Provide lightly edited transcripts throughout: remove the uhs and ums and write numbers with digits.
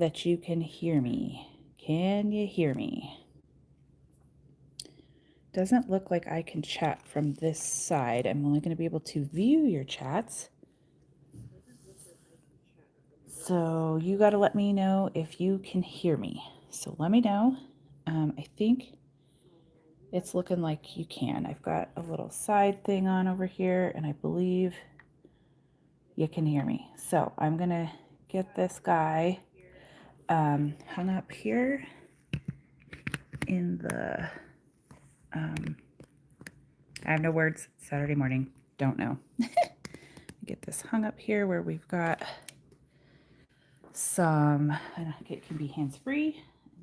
that you can hear me. Can you hear me? Doesn't look like I can chat from this side. I'm only going to be able to view your chats. So you got to let me know if you can hear me. So let me know. I think it's looking like you can. I've got a little side thing on over here, and I believe you can hear me. So I'm going to get this guy hung up here in the... I have no words. Saturday morning. Don't know. Get this hung up here where we've got some, it can be hands-free.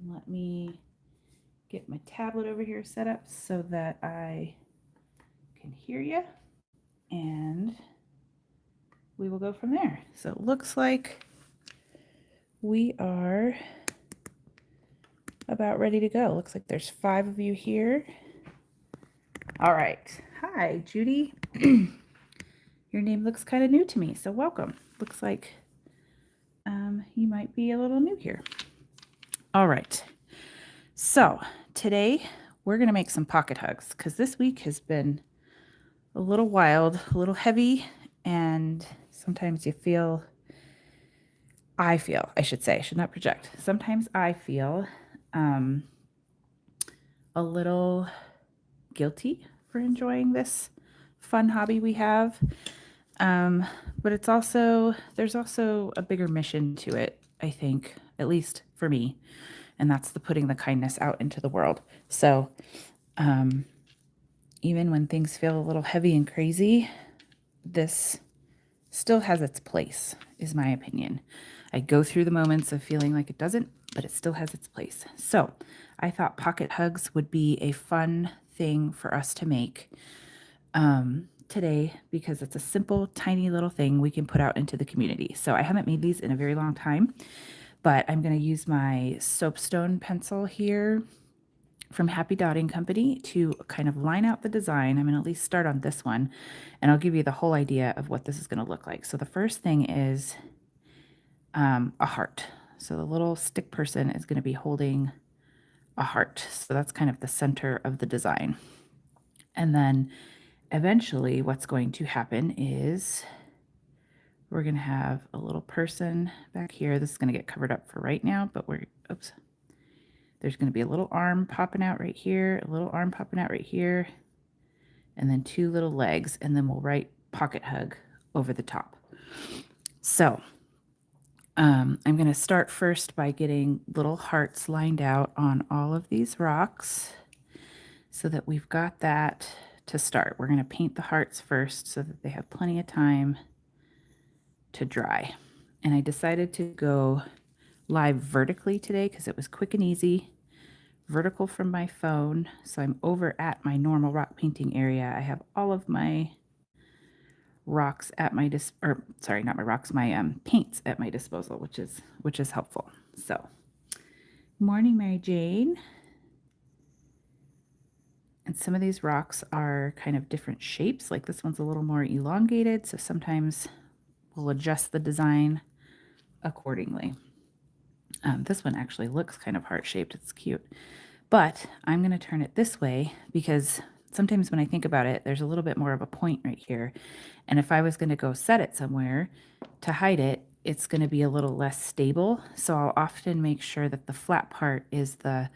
Let me get my tablet over here set up so that I can hear you, and we will go from there. So it looks like we are about ready to go. Looks like there's 5 of you here. All right. Hi, Judy. Your name looks kind of new to me, so welcome. Looks like you might be a little new here. All right. So today we're going to make some pocket hugs because this week has been a little wild, a little heavy, and sometimes I should not project. Sometimes I feel a little guilty for enjoying this fun hobby we have. But there's also a bigger mission to it, I think, at least for me. And that's the putting the kindness out into the world. So, even when things feel a little heavy and crazy, this still has its place, is my opinion. I go through the moments of feeling like it doesn't, but it still has its place. So I thought pocket hugs would be a fun thing for us to make today because it's a simple, tiny little thing we can put out into the community. So I haven't made these in a very long time, but I'm going to use my soapstone pencil here from Happy Dotting Company to kind of line out the design. I'm going to at least start on this one, and I'll give you the whole idea of what this is going to look like. So the first thing is a heart. So the little stick person is going to be holding a heart. So that's kind of the center of the design. And then eventually what's going to happen is we're going to have a little person back here. This is going to get covered up for right now, but there's going to be a little arm popping out right here, a little arm popping out right here, and then 2 little legs, and then we'll write pocket hug over the top. So I'm going to start first by getting little hearts lined out on all of these rocks so that we've got that to start. We're going to paint the hearts first so that they have plenty of time to dry. And I decided to go live vertically today because it was quick and easy. Vertical from my phone. So I'm over at my normal rock painting area. I have all of my rocks at my my paints at my disposal, which is helpful. So, morning, Mary Jane. And some of these rocks are kind of different shapes. Like this one's a little more elongated, so sometimes we'll adjust the design accordingly. This one actually looks kind of heart-shaped. It's cute. But I'm going to turn it this way because sometimes when I think about it, there's a little bit more of a point right here. And if I was going to go set it somewhere to hide it, it's going to be a little less stable. So I'll often make sure that the flat part is the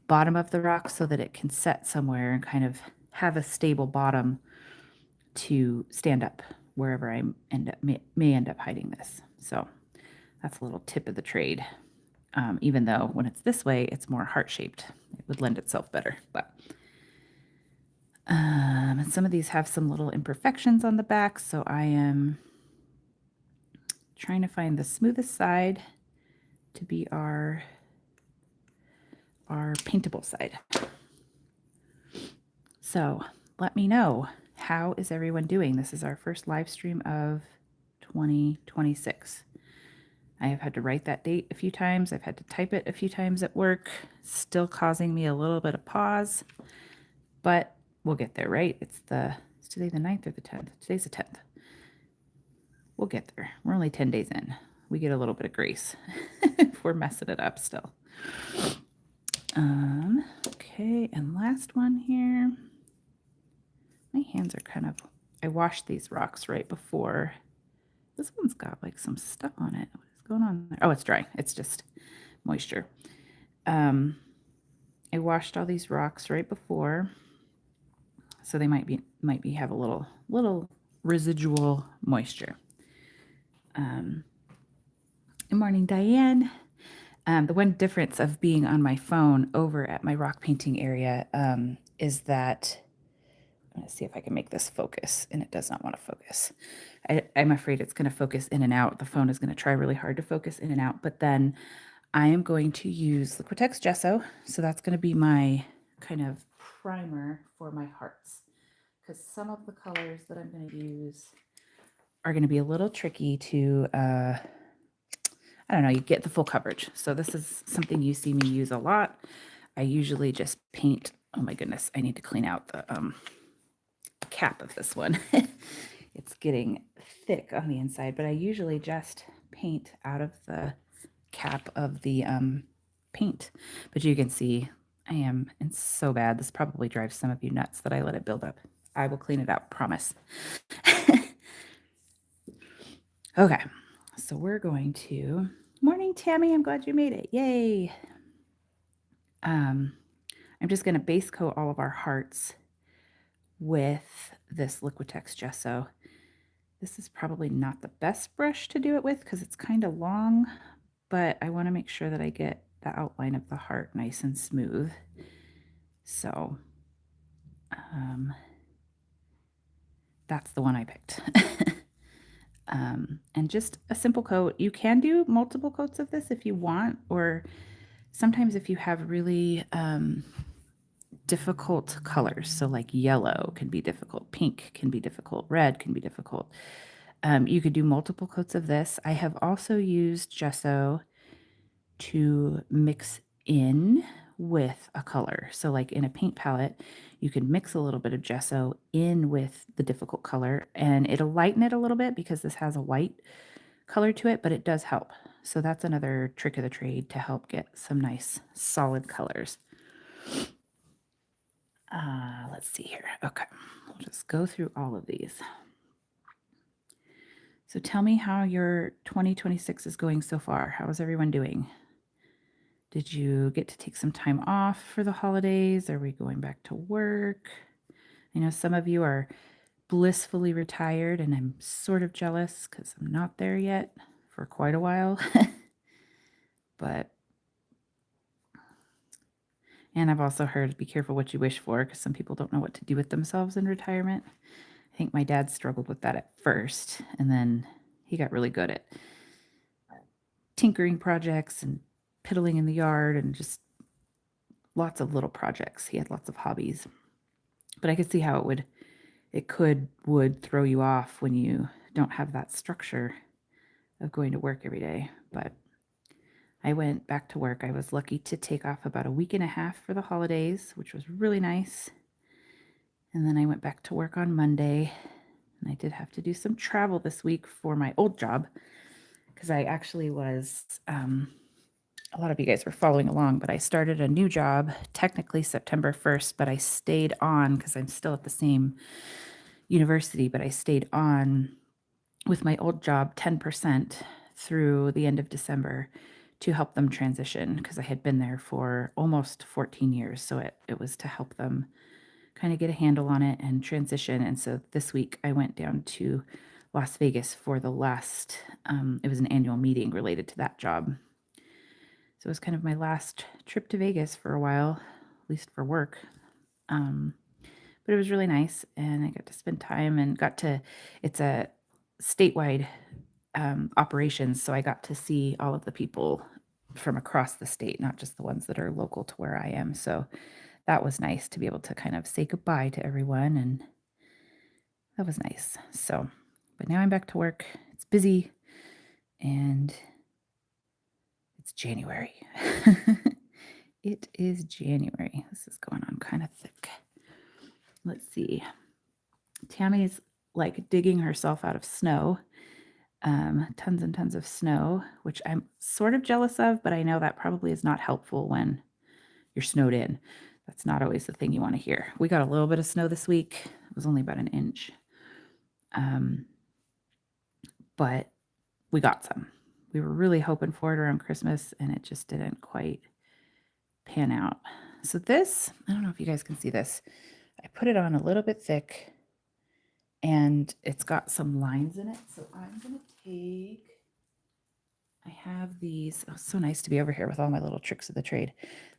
bottom of the rock so that it can set somewhere and kind of have a stable bottom to stand up wherever I may end up hiding this. So that's a little tip of the trade. Even though when it's this way, it's more heart-shaped. It would lend itself better. But and some of these have some little imperfections on the back, so I am trying to find the smoothest side to be our paintable side. So let me know, how is everyone doing? This is our first live stream of 2026. I have had to write that date a few times. I've had to type it a few times at work, still causing me a little bit of pause, but we'll get there, right? It's today the 9th or the 10th? Today's the 10th. We'll get there. We're only 10 days in. we get a little bit of grace if we're messing it up still. Okay, and last one here. My hands are kind of, I washed these rocks right before. This one's got like some stuff on it. What is going on there? Oh, it's dry. It's just moisture. I washed all these rocks right before, so they might be have a little residual moisture. Good morning, Diane. The one difference of being on my phone over at my rock painting area is that, I'm going to see if I can make this focus, and it does not want to focus. I'm afraid it's going to focus in and out. The phone is going to try really hard to focus in and out, but then I am going to use Liquitex Gesso. So that's going to be my kind of primer for my hearts, because some of the colors that I'm going to use are going to be a little tricky to, I don't know, you get the full coverage. So this is something you see me use a lot. I usually just paint, oh my goodness, I need to clean out the cap of this one. It's getting thick on the inside, but I usually just paint out of the cap of the paint. But you can see it's so bad. This probably drives some of you nuts that I let it build up. I will clean it out, promise. Okay, so we're going to, morning Tammy, I'm glad you made it, yay. I'm just going to base coat all of our hearts with this Liquitex Gesso. This is probably not the best brush to do it with because it's kind of long, but I want to make sure that I get the outline of the heart nice and smooth. So that's the one I picked. And just a simple coat. You can do multiple coats of this if you want, or sometimes if you have really difficult colors, so like yellow can be difficult, pink can be difficult, red can be difficult. You could do multiple coats of this. I have also used gesso to mix in with a color. So like in a paint palette, you could mix a little bit of gesso in with the difficult color, and it'll lighten it a little bit because this has a white color to it, but it does help. So that's another trick of the trade to help get some nice solid colors. Let's see here. Okay, we'll just go through all of these. So tell me how your 2026 is going so far. How is everyone doing? Did you get to take some time off for the holidays? Are we going back to work? I know some of you are blissfully retired, and I'm sort of jealous because I'm not there yet for quite a while. But, and I've also heard be careful what you wish for, because some people don't know what to do with themselves in retirement. I think my dad struggled with that at first, and then he got really good at tinkering projects and piddling in the yard and just lots of little projects. He had lots of hobbies. But I could see how would throw you off when you don't have that structure of going to work every day. But I went back to work. I was lucky to take off about a week and a half for the holidays, which was really nice. And then I went back to work on Monday, and I did have to do some travel this week for my old job, because I actually was, a lot of you guys were following along, but I started a new job, technically September 1st, but I stayed on because I'm still at the same university, but I stayed on with my old job 10% through the end of December to help them transition, because I had been there for almost 14 years. So it was to help them kind of get a handle on it and transition. And so this week I went down to Las Vegas for the last, it was an annual meeting related to that job. So it was kind of my last trip to Vegas for a while, at least for work. But it was really nice, and I got to spend time and it's a statewide operations, so I got to see all of the people from across the state, not just the ones that are local to where I am. So that was nice to be able to kind of say goodbye to everyone, and that was nice. So, but now I'm back to work. It's busy, and it's January. It is January. This is going on kind of thick. Let's see. Tammy's like digging herself out of snow. Tons and tons of snow, which I'm sort of jealous of, but I know that probably is not helpful when you're snowed in. That's not always the thing you want to hear. We got a little bit of snow this week. It was only about an inch. But we got some. We were really hoping for it around Christmas, and it just didn't quite pan out. So this, I don't know if you guys can see this. I put it on a little bit thick, and it's got some lines in it. So I'm going to take, I have these, oh, so nice to be over here with all my little tricks of the trade.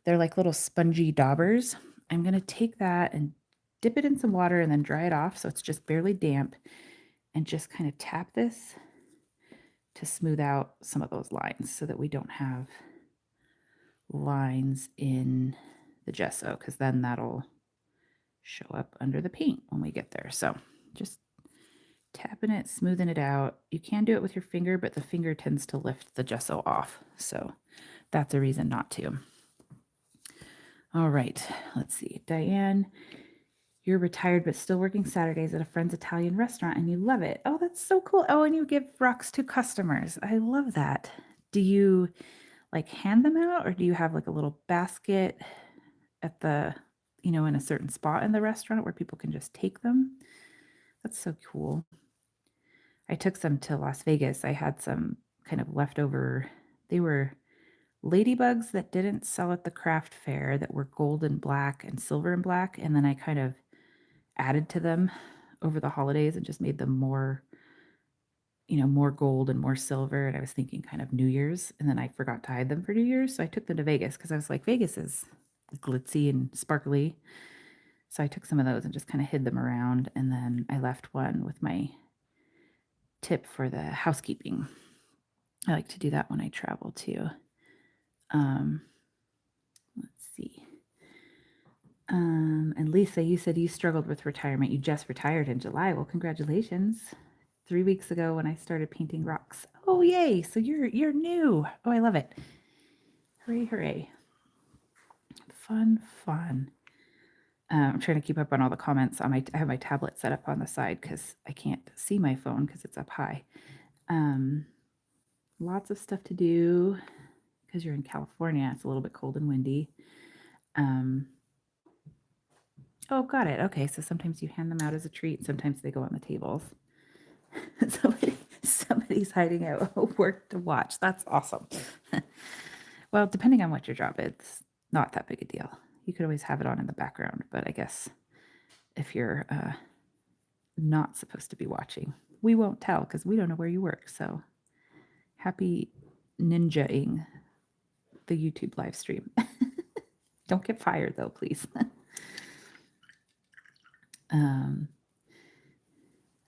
They're like little spongy daubers. I'm going to take that and dip it in some water and then dry it off so it's just barely damp, and just kind of tap this to smooth out some of those lines so that we don't have lines in the gesso, because then that'll show up under the paint when we get there. So just tapping it, smoothing it out. You can do it with your finger, but the finger tends to lift the gesso off. So that's a reason not to. All right, let's see. Diane, you're retired but still working Saturdays at a friend's Italian restaurant and you love it. Oh, that's so cool. Oh, and you give rocks to customers. I love that. Do you like hand them out, or do you have like a little basket at the, in a certain spot in the restaurant where people can just take them? That's so cool. I took some to Las Vegas. I had some kind of leftover. They were ladybugs that didn't sell at the craft fair that were gold and black and silver and black. And then I kind of added to them over the holidays and just made them more, more gold and more silver. And I was thinking kind of New Year's, and then I forgot to hide them for New Year's. So I took them to Vegas because I was like, Vegas is glitzy and sparkly. So I took some of those and just kind of hid them around. And then I left one with my tip for the housekeeping. I like to do that when I travel too. Let's see. And Lisa, you said you struggled with retirement. You just retired in July. Well, congratulations. 3 weeks ago when I started painting rocks. Oh, yay. So you're new. Oh, I love it. Hooray, hooray. Fun. I'm trying to keep up on all the comments. I have my tablet set up on the side because I can't see my phone because it's up high. Lots of stuff to do because you're in California. It's a little bit cold and windy. Oh, got it. Okay, so sometimes you hand them out as a treat. Sometimes they go on the tables. Somebody's hiding out work to watch. That's awesome. Well, depending on what your job is, it's not that big a deal. You could always have it on in the background, but I guess if you're not supposed to be watching, we won't tell because we don't know where you work. So happy ninja-ing the YouTube live stream. Don't get fired though, please.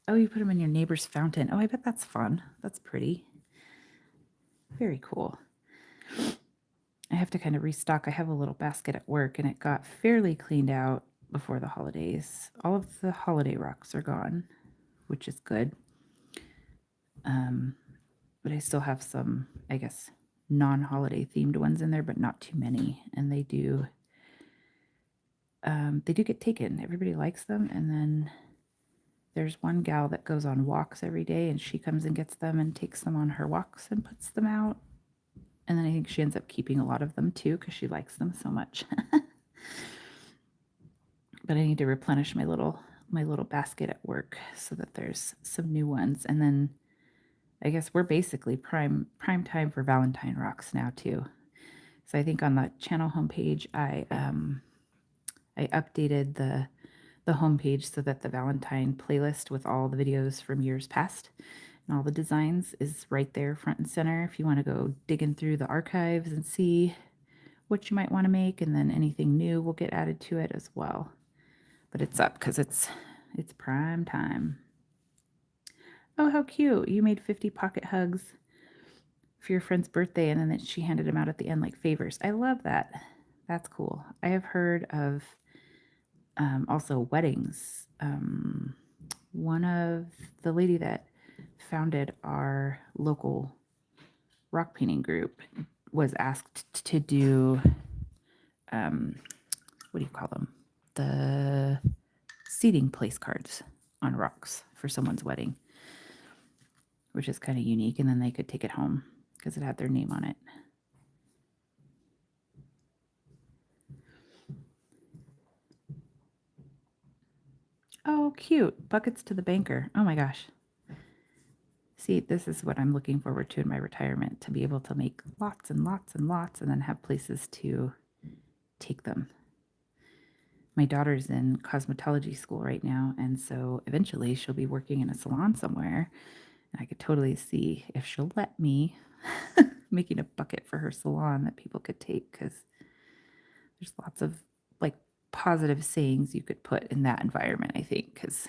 Oh, you put them in your neighbor's fountain. Oh, I bet that's fun. That's pretty. Very cool. I have to kind of restock. I have a little basket at work and it got fairly cleaned out before the holidays. All of the holiday rocks are gone, which is good. But I still have some, I guess, non-holiday themed ones in there, but not too many. And they do get taken. Everybody likes them. And then there's one gal that goes on walks every day and she comes and gets them and takes them on her walks and puts them out. And then I think she ends up keeping a lot of them too because she likes them so much. But I need to replenish my little basket at work so that there's some new ones. And then I guess we're basically prime time for Valentine rocks now too. So I think on the channel homepage I updated the homepage so that the Valentine playlist with all the videos from years past and all the designs is right there front and center if you want to go digging through the archives and see what you might want to make, and then anything new will get added to it as well. But it's up because it's prime time. Oh, how cute. You made 50 pocket hugs for your friend's birthday, and then she handed them out at the end like favors. I love that. That's cool. I have heard of also weddings. One of the lady that founded our local rock painting group was asked to do, what do you call them? The seating place cards on rocks for someone's wedding. which is kind of unique. And then they could take it home because it had their name on it. Oh, cute. Buckets to the banker. Oh my gosh. See, this is what I'm looking forward to in my retirement, to be able to make lots and lots and lots and then have places to take them. My daughter's in cosmetology school right now, and so eventually she'll be working in a salon somewhere. And I could totally see if she'll let me making a bucket for her salon that people could take, because there's lots of like positive sayings you could put in that environment, I think, because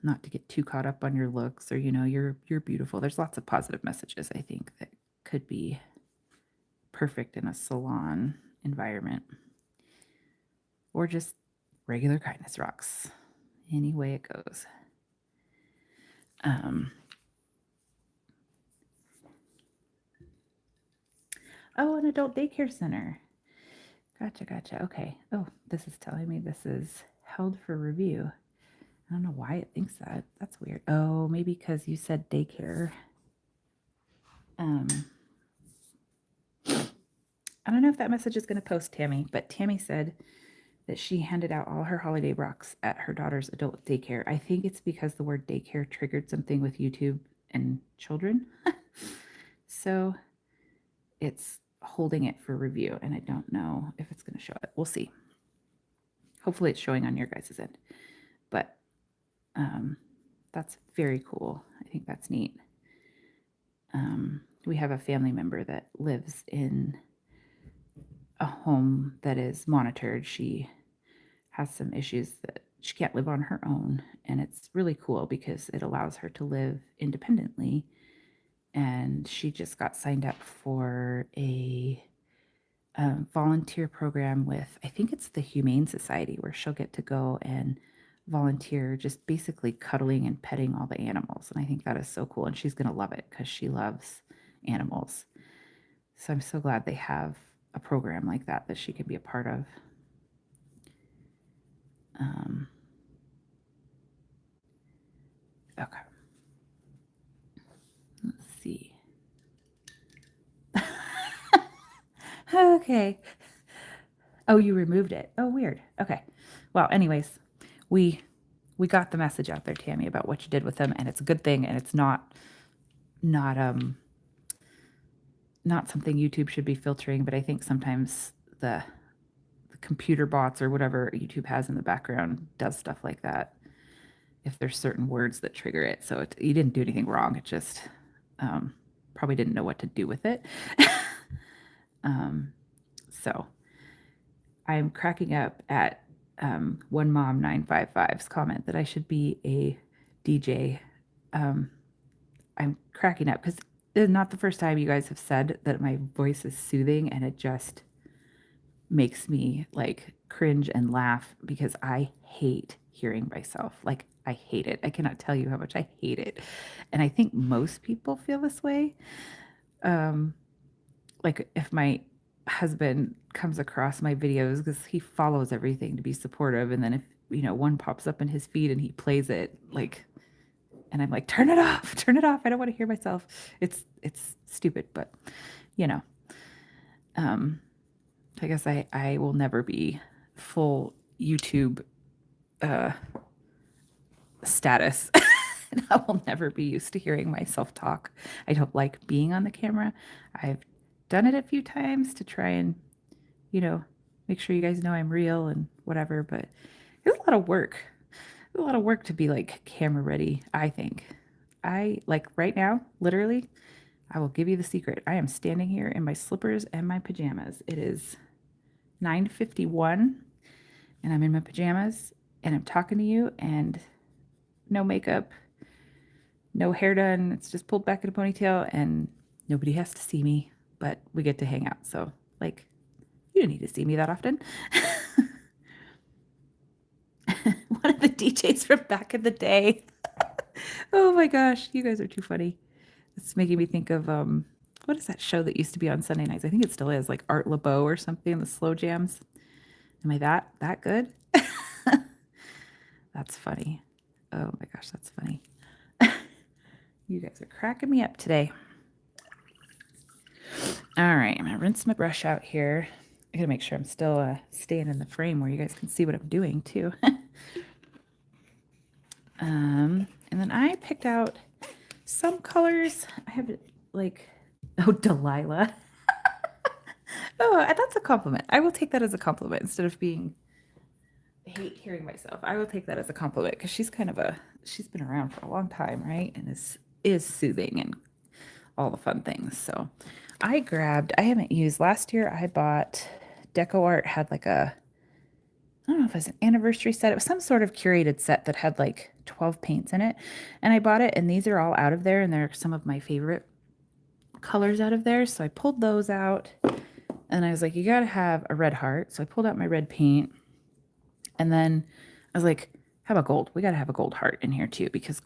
not to get too caught up on your looks or you're beautiful. There's lots of positive messages, I think, that could be perfect in a salon environment, or just regular kindness rocks, any way it goes. Oh, an adult daycare center. Gotcha. Okay. Oh, this is telling me this is held for review. I don't know why it thinks that. That's weird. Oh, maybe because you said daycare. I don't know if that message is going to post, Tammy, but Tammy said that she handed out all her holiday rocks at her daughter's adult daycare. I think it's because the word daycare triggered something with YouTube and children. So it's holding it for review, and I don't know if it's going to show it. We'll see. Hopefully it's showing on your guys' end. But that's very cool. I think that's neat. We have a family member that lives in a home that is monitored. She has some issues that she can't live on her own, and it's really cool because it allows her to live independently. And she just got signed up for a volunteer program with, I think it's the Humane Society, where she'll get to go and volunteer just basically cuddling and petting all the animals. And I think that is so cool. And she's going to love it because she loves animals. So I'm so glad they have a program like that she could be a part of. Okay. Let's see. Okay. Oh, you removed it. Oh, weird. Okay. Well, anyways, we got the message out there, Tammy, about what you did with them, and it's a good thing, and it's not something YouTube should be filtering, but I think sometimes the computer bots or whatever YouTube has in the background does stuff like that if there's certain words that trigger it. So you didn't do anything wrong. It just probably didn't know what to do with it. So I'm cracking up at one mom 955's comment that I should be a DJ. I'm cracking up because it's not the first time you guys have said that my voice is soothing, and it just makes me like cringe and laugh because I hate hearing myself. Like, I hate it. I cannot tell you how much I hate it. And I think most people feel this way. Like, if my husband comes across my videos, because he follows everything to be supportive, and then if one pops up in his feed and he plays it, like, and I'm like, turn it off, I don't want to hear myself. It's stupid, but I guess I will never be full YouTube status. And I will never be used to hearing myself talk. I don't like being on the camera. I've done it a few times to try and, make sure you guys know I'm real and whatever, but it's a lot of work. It's a lot of work to be like camera ready, I think. Like right now, literally, I will give you the secret. I am standing here in my slippers and my pajamas. It is 9:51 and I'm in my pajamas and I'm talking to you, and no makeup, no hair done. It's just pulled back in a ponytail, and nobody has to see me, but we get to hang out. So, like, you don't need to see me that often. One of the DJs from back in the day. Oh my gosh, you guys are too funny. It's making me think of what is that show that used to be on Sunday nights? I think it still is, like Art LeBeau or something, the slow jams. Am I that good? That's funny. Oh my gosh, that's funny. You guys are cracking me up today. All right, I'm gonna rinse my brush out here. I gotta make sure I'm still staying in the frame where you guys can see what I'm doing too. And then I picked out some colors. I have like, oh, Delilah. Oh, that's a compliment. I will take that as a compliment instead of being, I hate hearing myself. I will take that as a compliment because she's kind of she's been around for a long time, right? And is soothing and all the fun things. So I haven't used, last year I bought, Deco Art had like I don't know if it was an anniversary set. It was some sort of curated set that had like 12 paints in it. And I bought it, and these are all out of there, and they're some of my favorite colors out of there. So I pulled those out, and I was like, you got to have a red heart. So I pulled out my red paint, and then I was like, how about gold? We got to have a gold heart in here too, because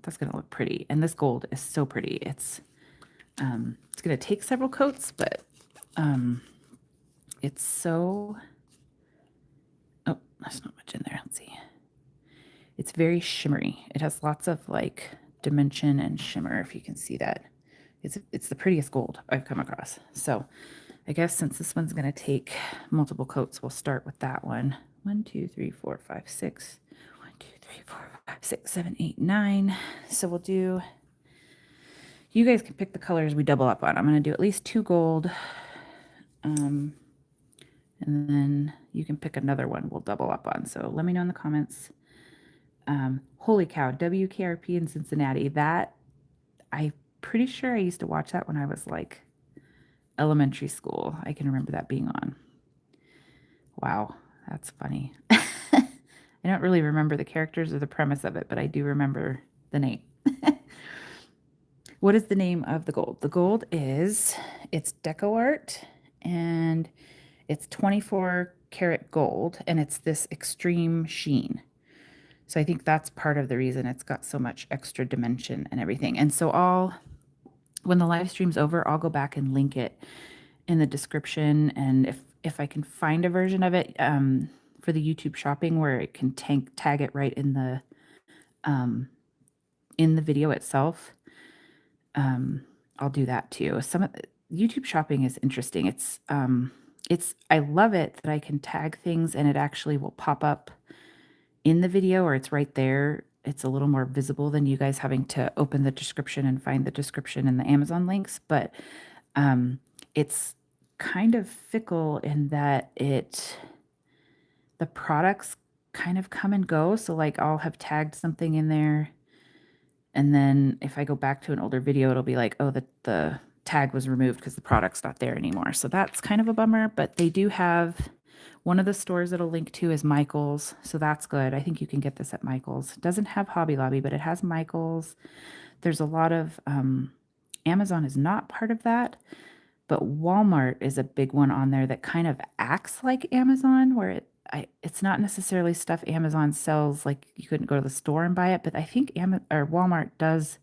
that's going to look pretty. And this gold is so pretty. It's going to take several coats, but it's so, oh, there's not much in there. Let's see. It's very shimmery. It has lots of like dimension and shimmer, if you can see that. It's the prettiest gold I've come across. So I guess since this one's going to take multiple coats, we'll start with that one. 1, 2, 3, 4, 5, 6. 1, 2, 3, 4, 5, 6, 7, 8, 9. So we'll do, you guys can pick the colors we double up on. I'm going to do at least 2 gold. And then you can pick another one we'll double up on. So let me know in the comments. Holy cow, WKRP in Cincinnati. That, I'm pretty sure I used to watch that when I was like elementary school. I can remember that being on. Wow, that's funny. I don't really remember the characters or the premise of it, but I do remember the name. What is the name of the gold? The gold it's Deco Art, and it's 24 karat gold, and it's this extreme sheen. So I think that's part of the reason it's got so much extra dimension and everything. And so when the live stream's over, I'll go back and link it in the description. And if I can find a version of it for the YouTube shopping where it can tag it right in the video itself, I'll do that too. YouTube shopping is interesting. I love it that I can tag things and it actually will pop up in the video, or it's right there. It's a little more visible than you guys having to open the description and find the description and the Amazon links. But it's kind of fickle in that the products kind of come and go. So like I'll have tagged something in there, and then if I go back to an older video, it'll be like, oh, the tag was removed because the product's not there anymore. So that's kind of a bummer, but they do have, one of the stores it'll link to is Michael's. So that's good. I think you can get this at Michael's. It doesn't have Hobby Lobby, but it has Michael's. There's a lot of, Amazon is not part of that, but Walmart is a big one on there that kind of acts like Amazon, where it's not necessarily stuff Amazon sells. Like you couldn't go to the store and buy it, but I think Walmart does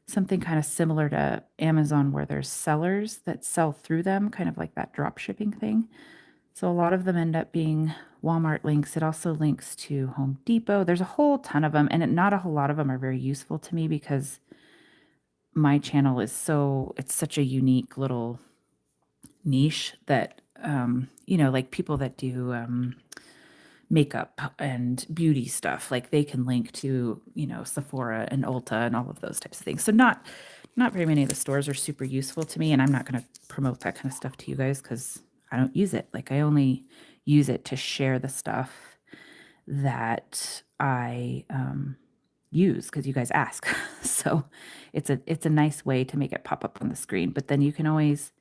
something kind of similar to Amazon, where there's sellers that sell through them, kind of like that drop shipping thing. So a lot of them end up being Walmart links. It also links to Home Depot. There's a whole ton of them, and not a whole lot of them are very useful to me because my channel is it's such a unique little niche that, like people that do makeup and beauty stuff, like they can link to, Sephora and Ulta and all of those types of things. So not very many of the stores are super useful to me, and I'm not going to promote that kind of stuff to you guys because I don't use it. Like I only use it to share the stuff that I use because you guys ask. So it's a nice way to make it pop up on the screen. But then you can always,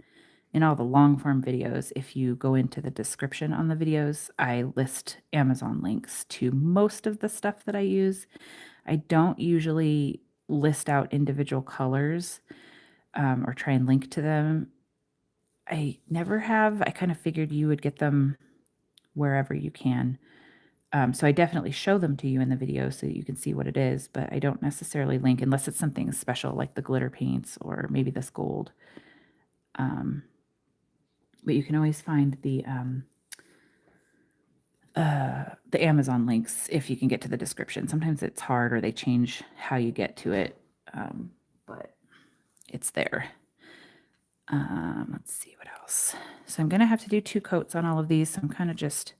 in all the long form videos, if you go into the description on the videos, I list Amazon links to most of the stuff that I use. I don't usually list out individual colors or try and link to them. I never have. I kind of figured you would get them wherever you can. So I definitely show them to you in the video so that you can see what it is, but I don't necessarily link unless it's something special like the glitter paints or maybe this gold. But you can always find the Amazon links if you can get to the description. Sometimes it's hard or they change how you get to it. but it's there. Let's see what else. So I'm going to have to do 2 coats on all of these. So I'm kind of just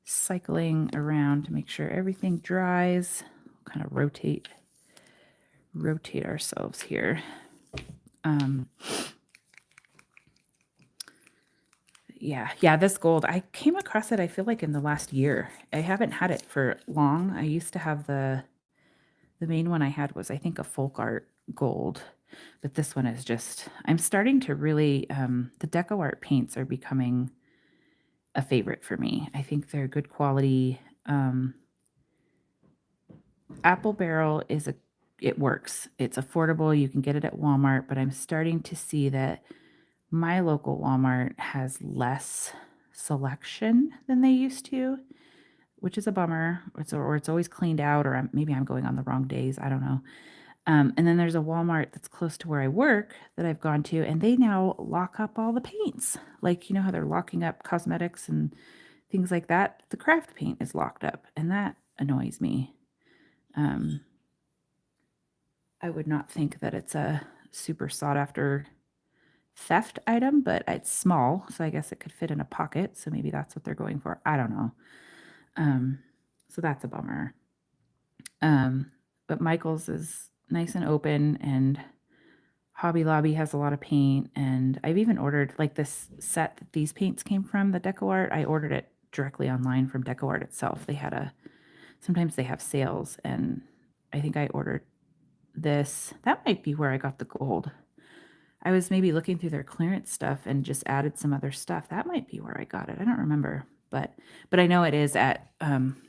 cycling around to make sure everything dries. Kind of rotate ourselves here. Yeah, this gold, I came across it, I feel like in the last year. I haven't had it for long. I used to have the main one I had was, I think, a folk art gold, but this one is just, I'm starting to really, the deco art paints are becoming a favorite for me. I think they're good quality. Apple Barrel it works. It's affordable. You can get it at Walmart, but I'm starting to see that my local Walmart has less selection than they used to, which is a bummer. Or it's always cleaned out, or maybe I'm going on the wrong days. I don't know. And then there's a Walmart that's close to where I work that I've gone to, and they now lock up all the paints. Like, you know how they're locking up cosmetics and things like that? The craft paint is locked up, and that annoys me. I would not think that it's a super sought after theft item, but it's small, so I guess it could fit in a pocket. So maybe that's what they're going for. I don't know. So that's a bummer. But Michael's is nice and open, and Hobby Lobby has a lot of paint. And I've even ordered like this set that these paints came from, the Deco Art. I ordered it directly online from Deco Art itself. Sometimes they have sales, and I think I ordered this. That might be where I got the gold. I was maybe looking through their clearance stuff and just added some other stuff. That might be where I got it. I don't remember, but I know it is at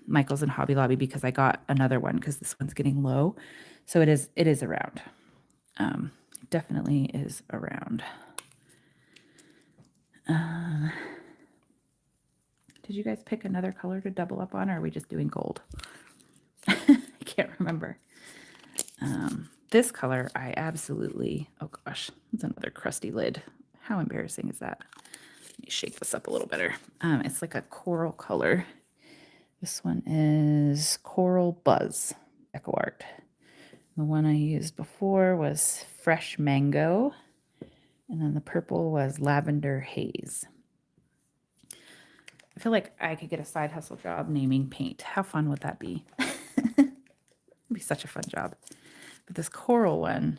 Michael's and Hobby Lobby because I got another one because this one's getting low. So it is around. Definitely is around. Did you guys pick another color to double up on, or are we just doing gold? I can't remember. This color, I absolutely, oh gosh, it's another crusty lid. How embarrassing is that? Let me shake this up a little better. It's like a coral color. This one is Coral Buzz Deco Art. The one I used before was Fresh Mango, and then the purple was Lavender Haze. I feel like I could get a side hustle job naming paint. How fun would that be? It'd be such a fun job. But this coral one,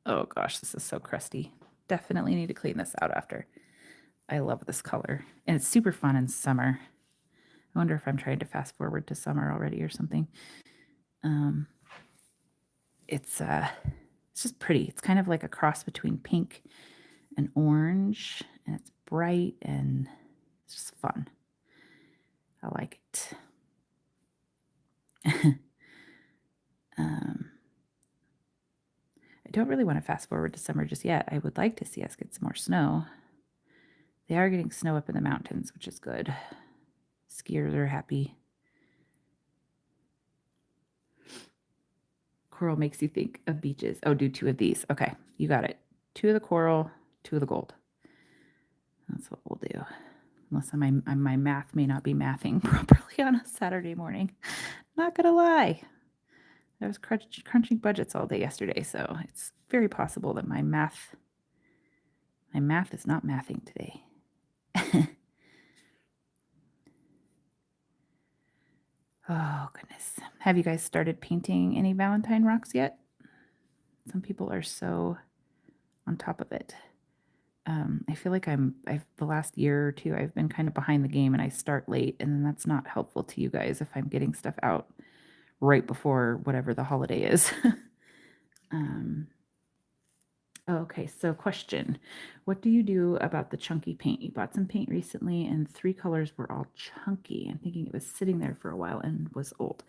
oh gosh, this is so crusty. Definitely need to clean this out after. I love this color. And it's super fun in summer. I wonder if I'm trying to fast forward to summer already or something. It's just pretty. It's kind of like a cross between pink and orange, and it's bright and it's just fun. I like it. I don't really want to fast forward to summer just yet. I would like to see us get some more snow. They are getting snow up in the mountains, which is good. Skiers are happy. Coral makes you think of beaches. Oh, do 2 of these. Okay, you got it. 2 of the coral, 2 of the gold. That's what we'll do. Unless my math may not be mathing properly on a Saturday morning. Not gonna lie. I was crunching budgets all day yesterday, so it's very possible that my math is not mathing today. Oh, goodness. Have you guys started painting any Valentine rocks yet? Some people are so on top of it. I feel like the last year or two, I've been kind of behind the game, and I start late, and then that's not helpful to you guys if I'm getting stuff out right before whatever the holiday is. Okay, so question. What do you do about the chunky paint? You bought some paint recently, and 3 colors were all chunky. I'm thinking it was sitting there for a while and was old.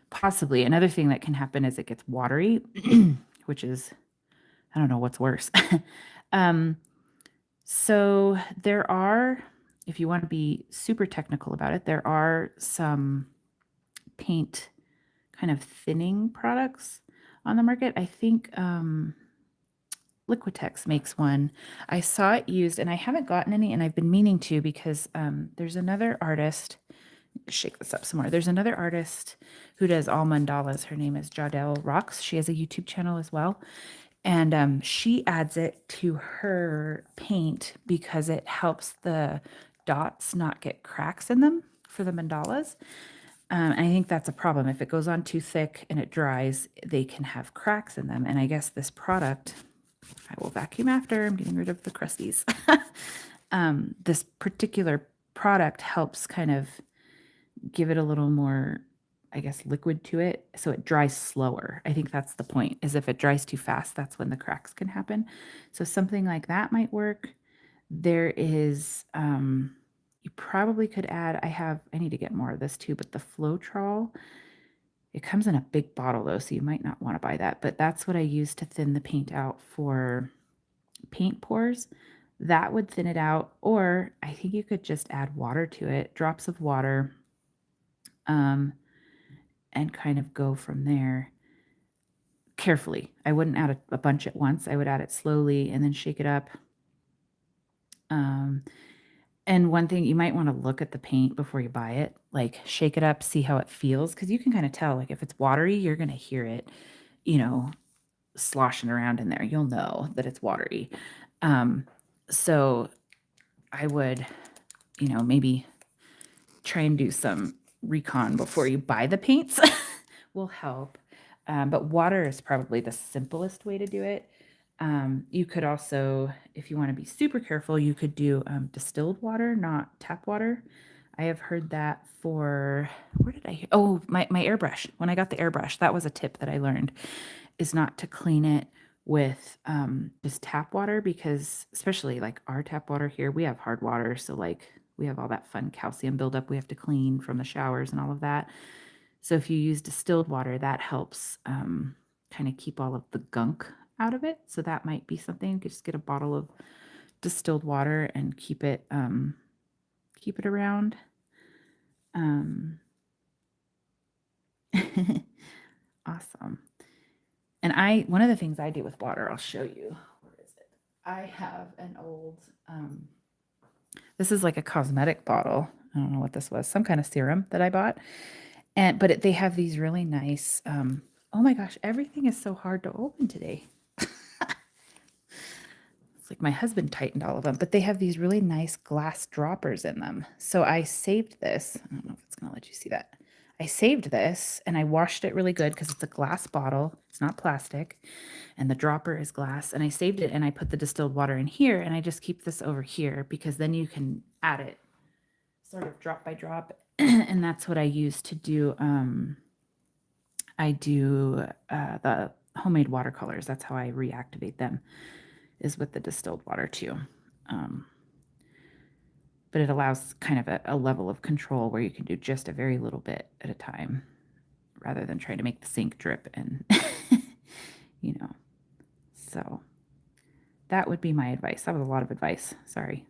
Possibly. Another thing that can happen is it gets watery, which is, I don't know what's worse. So there are, if you want to be super technical about it, there are some paint kind of thinning products on the market. I think Liquitex makes one. I saw it used, and I haven't gotten any, and I've been meaning to because there's another artist Shake this up some more. There's another artist who does all mandalas. Her name is Jadelle Rocks. She has a YouTube channel as well. And she adds it to her paint because it helps the dots not get cracks in them for the mandalas. I think that's a problem. If it goes on too thick and it dries, they can have cracks in them. And I guess this product, I will vacuum after. I'm getting rid of the crusties. This particular product helps kind of give it a little more, I guess, liquid to it so it dries slower. I think that's the point, is if it dries too fast, that's when the cracks can happen. So something like that might work. There is, you probably could add, I need to get more of this too, but the Floetrol, it comes in a big bottle though, so you might not want to buy that, but that's what I use to thin the paint out for paint pours. That would thin it out, or I think you could just add water to it, drops of water, and kind of go from there carefully. I wouldn't add a bunch at once. I would add it slowly and then shake it up. And one thing, you might want to look at the paint before you buy it, like shake it up, see how it feels, because you can kind of tell, like if it's watery, you're going to hear it, sloshing around in there. You'll know that it's watery. So I would, maybe try and do some recon before you buy the paints will help. But water is probably the simplest way to do it. You could also, if you want to be super careful, you could do distilled water, not tap water. I have heard that for, where did I hear? Oh, my airbrush. When I got the airbrush, that was a tip that I learned, is not to clean it with just tap water, because especially like our tap water here, we have hard water. So like we have all that fun calcium buildup we have to clean from the showers and all of that. So if you use distilled water, that helps kind of keep all of the gunk out of it. So that might be something. You could just get a bottle of distilled water and keep it around. Awesome. And one of the things I do with water, I'll show you. Where is it? I have an old, this is like a cosmetic bottle. I don't know what this was, some kind of serum that I bought. But they have these really nice, oh my gosh, everything is so hard to open today. It's like my husband tightened all of them, but they have these really nice glass droppers in them. So I saved this. I don't know if it's going to let you see that. I saved this and I washed it really good because it's a glass bottle. It's not plastic. And the dropper is glass. And I saved it and I put the distilled water in here, and I just keep this over here because then you can add it sort of drop by drop. And that's what I use to do. I do the homemade watercolors. That's how I reactivate them, is with the distilled water too. But it allows kind of a level of control where you can do just a very little bit at a time rather than trying to make the sink drip and, so that would be my advice. That was a lot of advice. Sorry.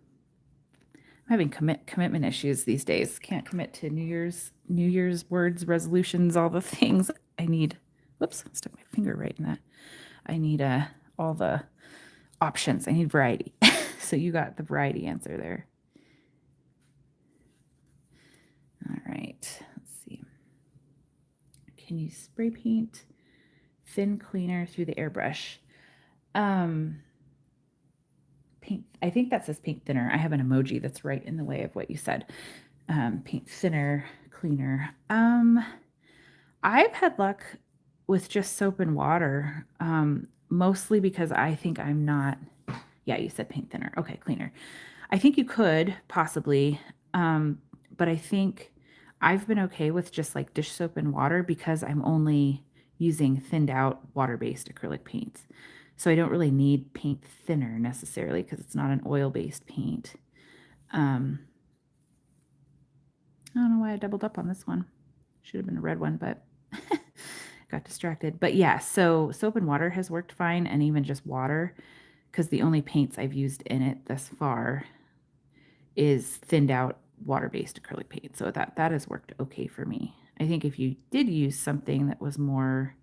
I'm having commitment issues these days. Can't commit to New Year's words, resolutions, all the things. I need, whoops, stuck my finger right in that. I need all the options. I need variety. So you got the variety answer there. All right, let's see. Can you spray paint thin cleaner through the airbrush? Paint, I think that says paint thinner. I have an emoji that's right in the way of what you said. Paint thinner, cleaner. I've had luck with just soap and water, mostly because I think I'm not, yeah, you said paint thinner. Okay, cleaner. I think you could possibly, but I think I've been okay with just like dish soap and water because I'm only using thinned out water-based acrylic paints. So I don't really need paint thinner necessarily because it's not an oil-based paint. I don't know why I doubled up on this one. Should have been a red one, but got distracted. But yeah, so soap and water has worked fine, and even just water, because the only paints I've used in it thus far is thinned out water-based acrylic paint. So that has worked okay for me. I think if you did use something that was more,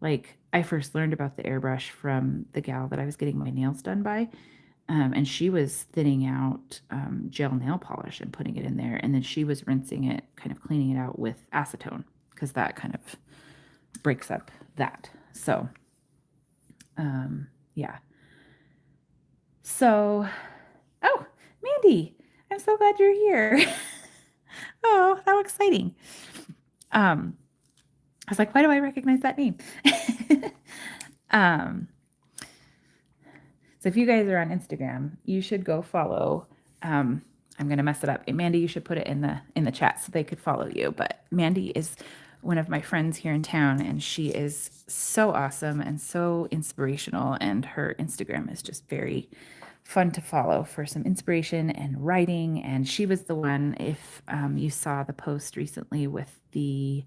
like I first learned about the airbrush from the gal that I was getting my nails done by. And she was thinning out gel nail polish and putting it in there. And then she was rinsing it, kind of cleaning it out with acetone, because that kind of breaks up that. So, yeah. So, oh, Mandy, I'm so glad you're here. Oh, how exciting. I was like, why do I recognize that name? um, so if you guys are on Instagram, you should go follow. I'm gonna mess it up. Mandy, you should put it in the chat so they could follow you. But Mandy is one of my friends here in town, and she is so awesome and so inspirational. And her Instagram is just very fun to follow for some inspiration and writing. And she was the one, if you saw the post recently with the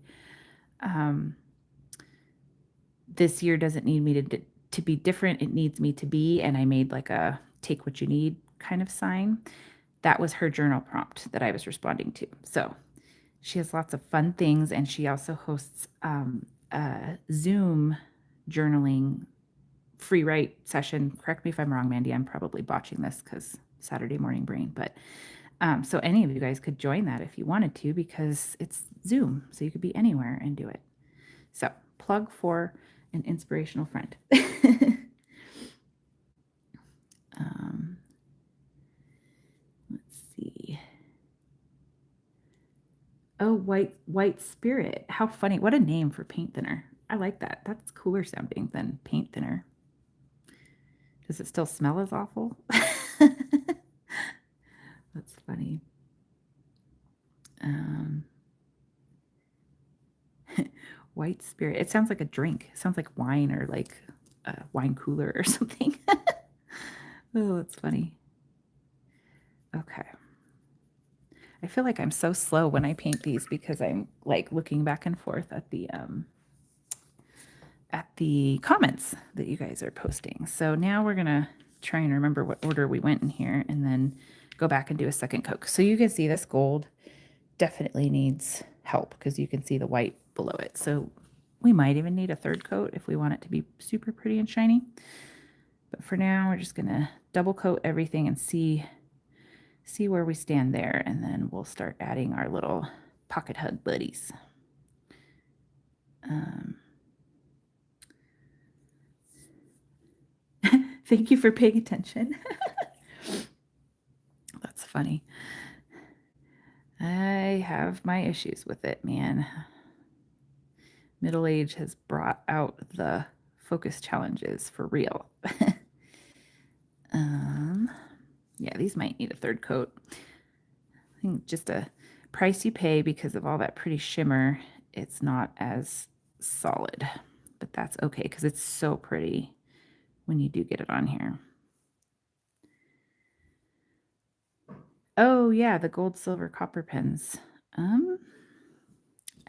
this year doesn't need me to be different, it needs me to be, and I made like a take what you need kind of sign. That was her journal prompt that I was responding to. So she has lots of fun things, and she also hosts a Zoom journaling free write session. Correct me if I'm wrong, Mandy. I'm probably botching this because Saturday morning brain. But so any of you guys could join that if you wanted to, because it's Zoom. So you could be anywhere and do it. So plug for an inspirational friend. Let's see. Oh, white spirit. How funny. What a name for paint thinner. I like that. That's cooler sounding than paint thinner. Does it still smell as awful? That's funny. White spirit. It sounds like a drink. It sounds like wine or like a wine cooler or something. Oh, that's funny. Okay. I feel like I'm so slow when I paint these because I'm like looking back and forth at the comments that you guys are posting. So now we're gonna try and remember what order we went in here and then go back and do a second coat. So you can see this gold definitely needs help because you can see the white below it. So we might even need a third coat if we want it to be super pretty and shiny. But for now, we're just gonna double coat everything and see where we stand there, and then we'll start adding our little pocket hug buddies. Thank you for paying attention. That's funny. I have my issues with it, man. Middle age has brought out the focus challenges for real. Yeah, these might need a third coat. I think just a price you pay because of all that pretty shimmer. It's not as solid, but that's okay because it's so pretty when you do get it on here. Oh yeah, the gold, silver, copper pens. I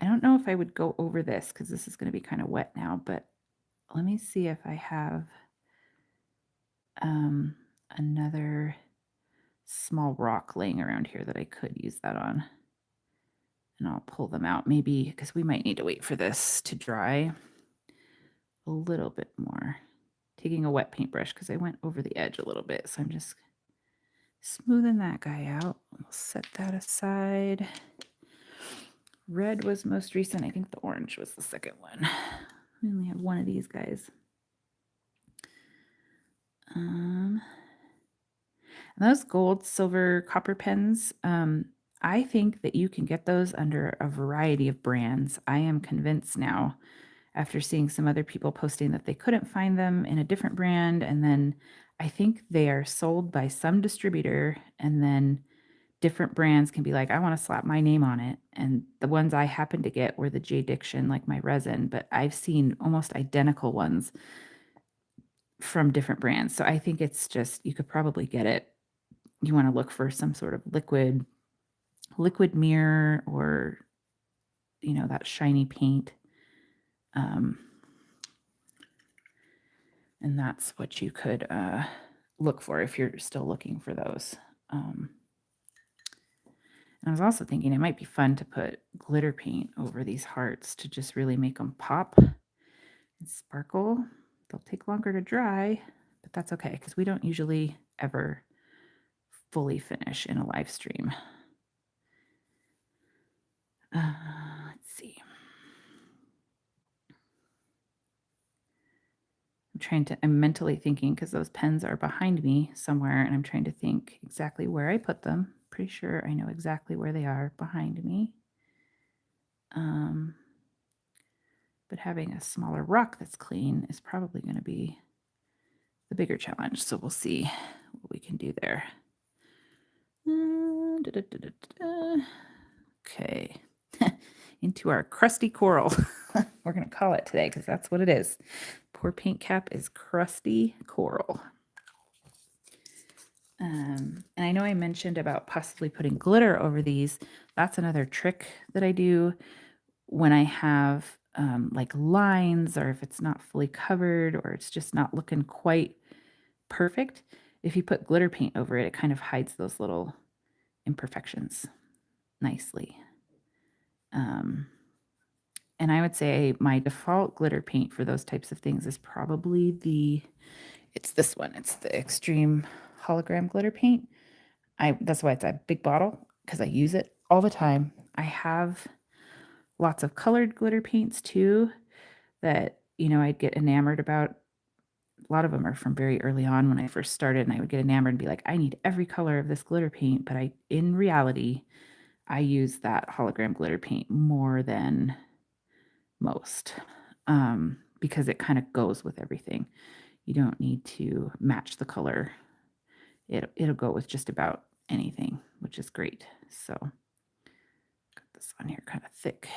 don't know if I would go over this because this is going to be kind of wet now, but let me see if I have another small rock laying around here that I could use that on. And I'll pull them out maybe because we might need to wait for this to dry a little bit more. Taking a wet paintbrush because I went over the edge a little bit. So I'm just smoothing that guy out. We'll set that aside. Red was most recent. I think the orange was the second one. We only have one of these guys. And those gold, silver, copper pens, I think that you can get those under a variety of brands. I am convinced now, after seeing some other people posting that they couldn't find them in a different brand. And then I think they are sold by some distributor, and then different brands can be like, I want to slap my name on it. And the ones I happened to get were the J Diction, like my resin, but I've seen almost identical ones from different brands. So I think it's just, you could probably get it. You want to look for some sort of liquid mirror or, that shiny paint. And that's what you could look for if you're still looking for those. And I was also thinking it might be fun to put glitter paint over these hearts to just really make them pop and sparkle. They'll take longer to dry, but that's okay because we don't usually ever fully finish in a live stream. Let's see. I'm mentally thinking because those pens are behind me somewhere, and I'm trying to think exactly where I put them. Pretty sure I know exactly where they are behind me. But having a smaller rock that's clean is probably going to be the bigger challenge. So we'll see what we can do there. Okay. Into our crusty coral. We're going to call it today because that's what it is. Poor paint cap is crusty coral. And I know I mentioned about possibly putting glitter over these. That's another trick that I do when I have like lines, or if it's not fully covered, or it's just not looking quite perfect. If you put glitter paint over it, it kind of hides those little imperfections nicely. And I would say my default glitter paint for those types of things is probably it's this one. It's the Extreme Hologram Glitter Paint. That's why it's a big bottle, because I use it all the time. I have lots of colored glitter paints too that, I'd get enamored about. A lot of them are from very early on when I first started, and I would get enamored and be like, I need every color of this glitter paint. But in reality, I use that hologram glitter paint more than most, because it kind of goes with everything. You don't need to match the color. It'll go with just about anything, which is great. So got this on here kind of thick.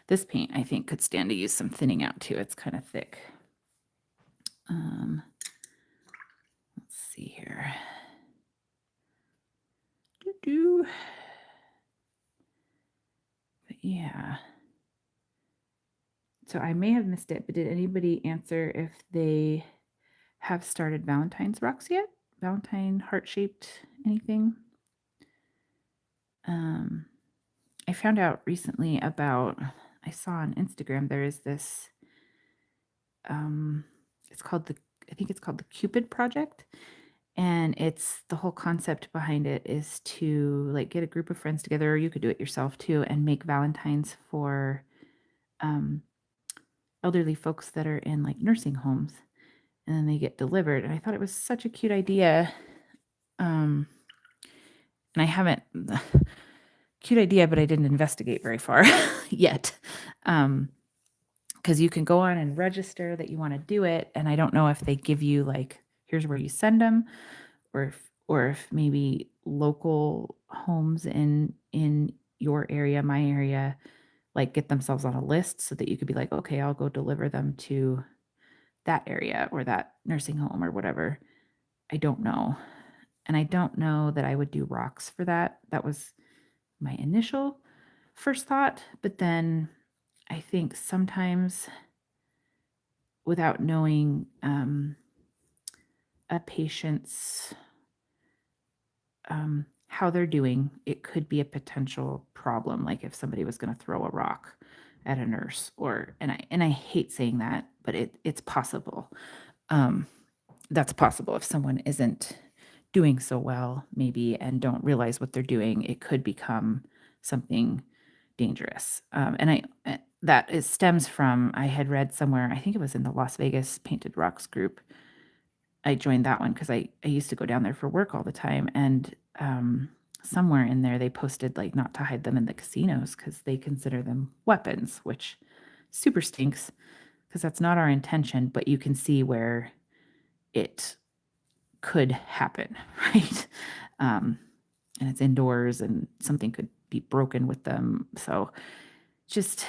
This paint, I think, could stand to use some thinning out too. It's kind of thick. Let's see here. But yeah. So I may have missed it, but did anybody answer if they have started Valentine's rocks yet? Valentine heart-shaped anything? I found out recently I saw on Instagram, there is this, I think it's called the Cupid Project. And the whole concept behind it is to like get a group of friends together, or you could do it yourself too, and make Valentines for elderly folks that are in like nursing homes, and then they get delivered. And I thought it was such a cute idea. And I haven't, cute idea, but I didn't investigate very far yet. Because you can go on and register that you want to do it. And I don't know if they give you like, here's where you send them, or if maybe local homes in your area, my area, like get themselves on a list so that you could be like, okay, I'll go deliver them to that area or that nursing home or whatever. I don't know. And I don't know that I would do rocks for that. That was my initial first thought. But then I think sometimes without knowing a patient's how they're doing, it could be a potential problem. Like if somebody was going to throw a rock at a nurse, and I hate saying that, but it's possible. That's possible. If someone isn't doing so well, maybe, and don't realize what they're doing, it could become something dangerous. That stems from, I had read somewhere, I think it was in the Las Vegas Painted Rocks group. I joined that one because I used to go down there for work all the time. And somewhere in there, they posted like not to hide them in the casinos because they consider them weapons, which super stinks because that's not our intention. But you can see where it could happen, right? And it's indoors and something could be broken with them. So just,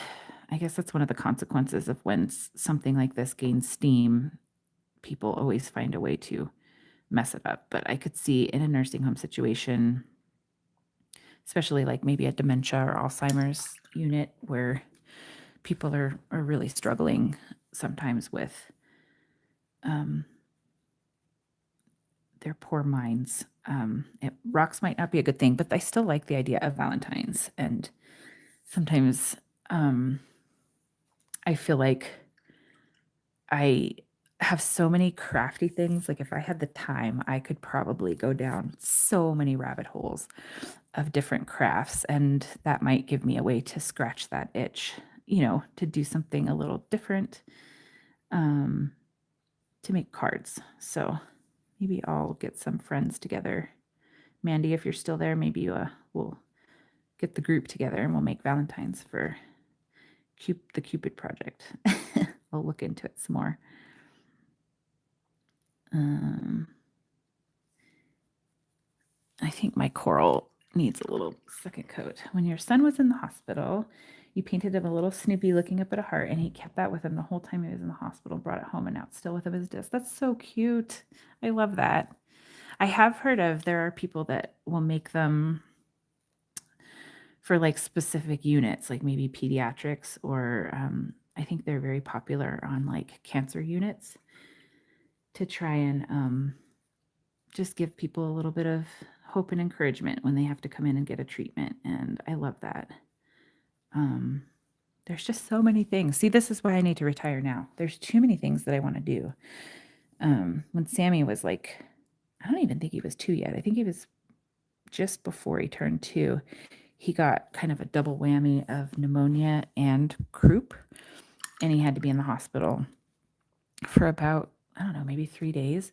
I guess that's one of the consequences of when something like this gains steam. People always find a way to mess it up. But I could see in a nursing home situation, especially like maybe a dementia or Alzheimer's unit where people are really struggling sometimes with their poor minds. Rocks might not be a good thing, but I still like the idea of Valentine's. And sometimes I feel like have so many crafty things. Like if I had the time, I could probably go down so many rabbit holes of different crafts, and that might give me a way to scratch that itch, to do something a little different, um, to make cards. So maybe I'll get some friends together. Mandy, if you're still there, maybe we'll get the group together and we'll make Valentines for the Cupid project. I'll look into it some more. I think my coral needs a little second coat. When your son was in the hospital, you painted him a little Snoopy looking up at a heart, and he kept that with him the whole time he was in the hospital, brought it home, and now it's still with him as disc. That's so cute. I love that. I have heard of, there are people that will make them for like specific units, like maybe pediatrics, or I think they're very popular on like cancer units, to try and just give people a little bit of hope and encouragement when they have to come in and get a treatment. And I love that. There's just so many things. See, this is why I need to retire now. There's too many things that I want to do. When Sammy was like, I don't even think he was 2 yet. I think he was just before he turned 2. He got kind of a double whammy of pneumonia and croup, and he had to be in the hospital for about, I don't know, maybe 3 days.